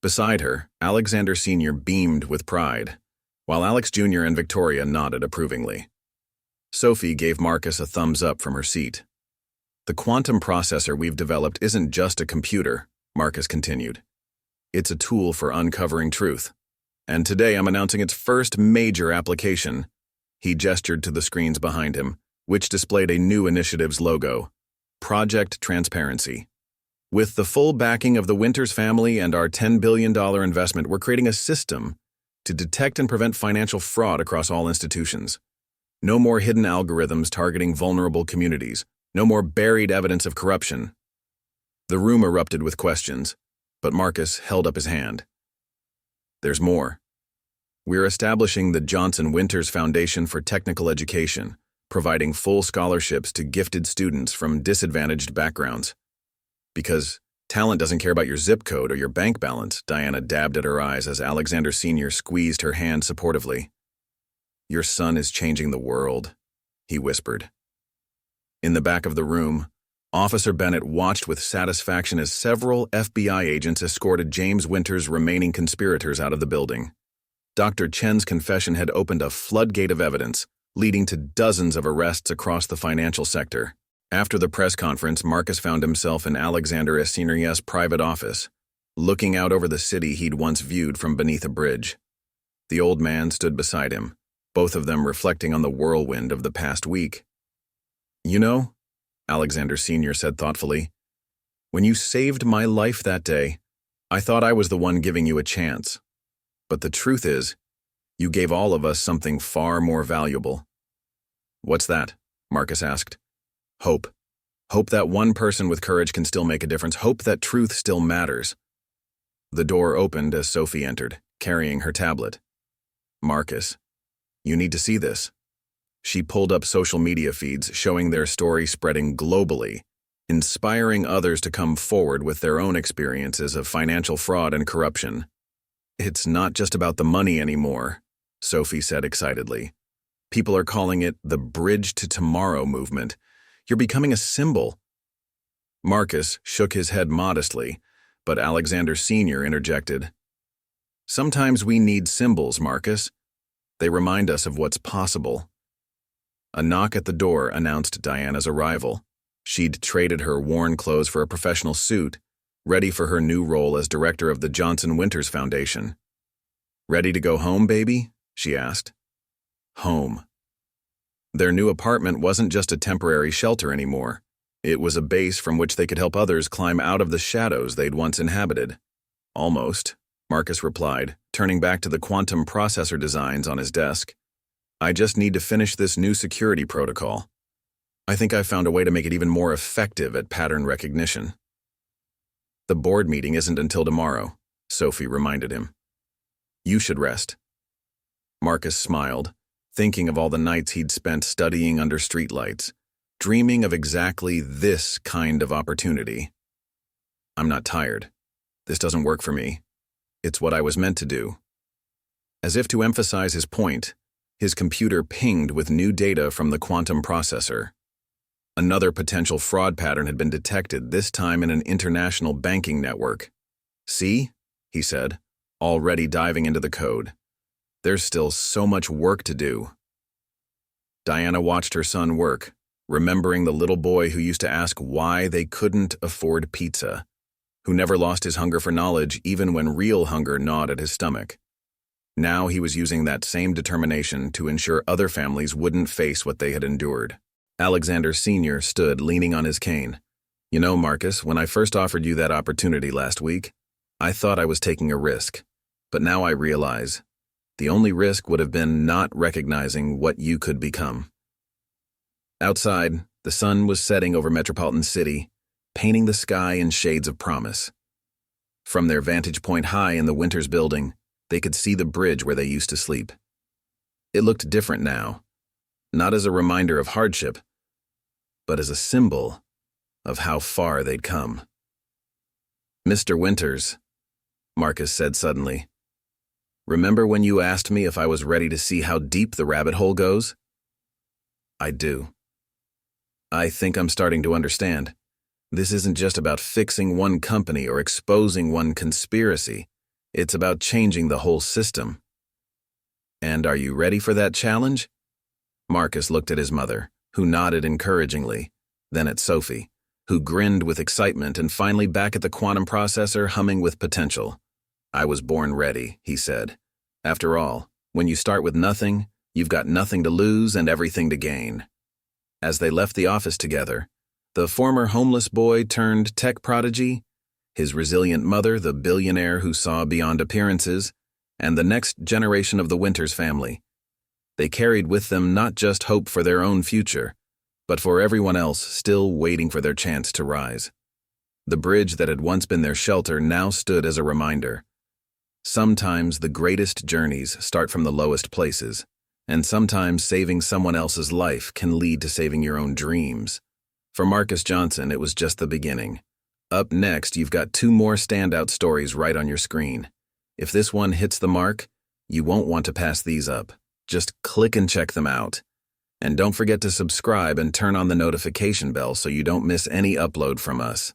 Beside her, Alexander Sr. beamed with pride, while Alex Jr. and Victoria nodded approvingly. Sophie gave Marcus a thumbs up from her seat. "The quantum processor we've developed isn't just a computer," Marcus continued. "It's a tool for uncovering truth. And today I'm announcing its first major application." He gestured to the screens behind him, which displayed a new initiative's logo: Project Transparency. "With the full backing of the Winters family and our $10 billion investment, we're creating a system to detect and prevent financial fraud across all institutions. No more hidden algorithms targeting vulnerable communities. No more buried evidence of corruption." The room erupted with questions, but Marcus held up his hand. "There's more. We're establishing the Johnson Winters Foundation for Technical Education, providing full scholarships to gifted students from disadvantaged backgrounds. Because talent doesn't care about your zip code or your bank balance," Diana dabbed at her eyes as Alexander Sr. squeezed her hand supportively. "Your son is changing the world," he whispered. In the back of the room, Officer Bennett watched with satisfaction as several FBI agents escorted James Winters' remaining conspirators out of the building. Dr. Chen's confession had opened a floodgate of evidence, leading to dozens of arrests across the financial sector. After the press conference, Marcus found himself in Alexander Sr.'s private office, looking out over the city he'd once viewed from beneath a bridge. The old man stood beside him, both of them reflecting on the whirlwind of the past week. "You know," Alexander Sr. said thoughtfully, "when you saved my life that day, I thought I was the one giving you a chance. But the truth is, you gave all of us something far more valuable." "What's that?" Marcus asked. "Hope. Hope that one person with courage can still make a difference. Hope that truth still matters." The door opened as Sophie entered, carrying her tablet. "Marcus, you need to see this." She pulled up social media feeds showing their story spreading globally, inspiring others to come forward with their own experiences of financial fraud and corruption. "It's not just about the money anymore," Sophie said excitedly. "People are calling it the Bridge to Tomorrow movement. You're becoming a symbol." Marcus shook his head modestly, but Alexander Sr. interjected. "Sometimes we need symbols, Marcus. They remind us of what's possible." A knock at the door announced Diana's arrival. She'd traded her worn clothes for a professional suit, ready for her new role as director of the Johnson Winters Foundation. "Ready to go home, baby?" she asked. Home. Their new apartment wasn't just a temporary shelter anymore. It was a base from which they could help others climb out of the shadows they'd once inhabited. "Almost," Marcus replied, turning back to the quantum processor designs on his desk. "I just need to finish this new security protocol. I think I found a way to make it even more effective at pattern recognition." "The board meeting isn't until tomorrow," Sophie reminded him. "You should rest." Marcus smiled, thinking of all the nights he'd spent studying under streetlights, dreaming of exactly this kind of opportunity. I'm not tired. This doesn't work for me. It's what I was meant to do. As if to emphasize his point, his computer pinged with new data from the quantum processor. Another potential fraud pattern had been detected, this time in an international banking network. "See?" he said, already diving into the code. "There's still so much work to do." Diana watched her son work, remembering the little boy who used to ask why they couldn't afford pizza, who never lost his hunger for knowledge even when real hunger gnawed at his stomach. Now he was using that same determination to ensure other families wouldn't face what they had endured. Alexander Sr. stood leaning on his cane. "You know, Marcus, when I first offered you that opportunity last week, I thought I was taking a risk. But now I realize the only risk would have been not recognizing what you could become." Outside, the sun was setting over Metropolitan City, painting the sky in shades of promise. From their vantage point high in the Winters building, they could see the bridge where they used to sleep. It looked different now, not as a reminder of hardship, but as a symbol of how far they'd come. "Mr. Winters," Marcus said suddenly, "remember when you asked me if I was ready to see how deep the rabbit hole goes?" "I do. I think I'm starting to understand. This isn't just about fixing one company or exposing one conspiracy. It's about changing the whole system." "And are you ready for that challenge?" Marcus looked at his mother, who nodded encouragingly, then at Sophie, who grinned with excitement, and finally back at the quantum processor humming with potential. "I was born ready," he said. "After all, when you start with nothing, you've got nothing to lose and everything to gain." As they left the office together, the former homeless boy turned tech prodigy, his resilient mother, the billionaire who saw beyond appearances, and the next generation of the Winters family. They carried with them not just hope for their own future, but for everyone else still waiting for their chance to rise. The bridge that had once been their shelter now stood as a reminder. Sometimes the greatest journeys start from the lowest places, and sometimes saving someone else's life can lead to saving your own dreams. For Marcus Johnson, it was just the beginning. Up next, you've got 2 more standout stories right on your screen. If this one hits the mark, you won't want to pass these up. Just click and check them out. And don't forget to subscribe and turn on the notification bell so you don't miss any upload from us.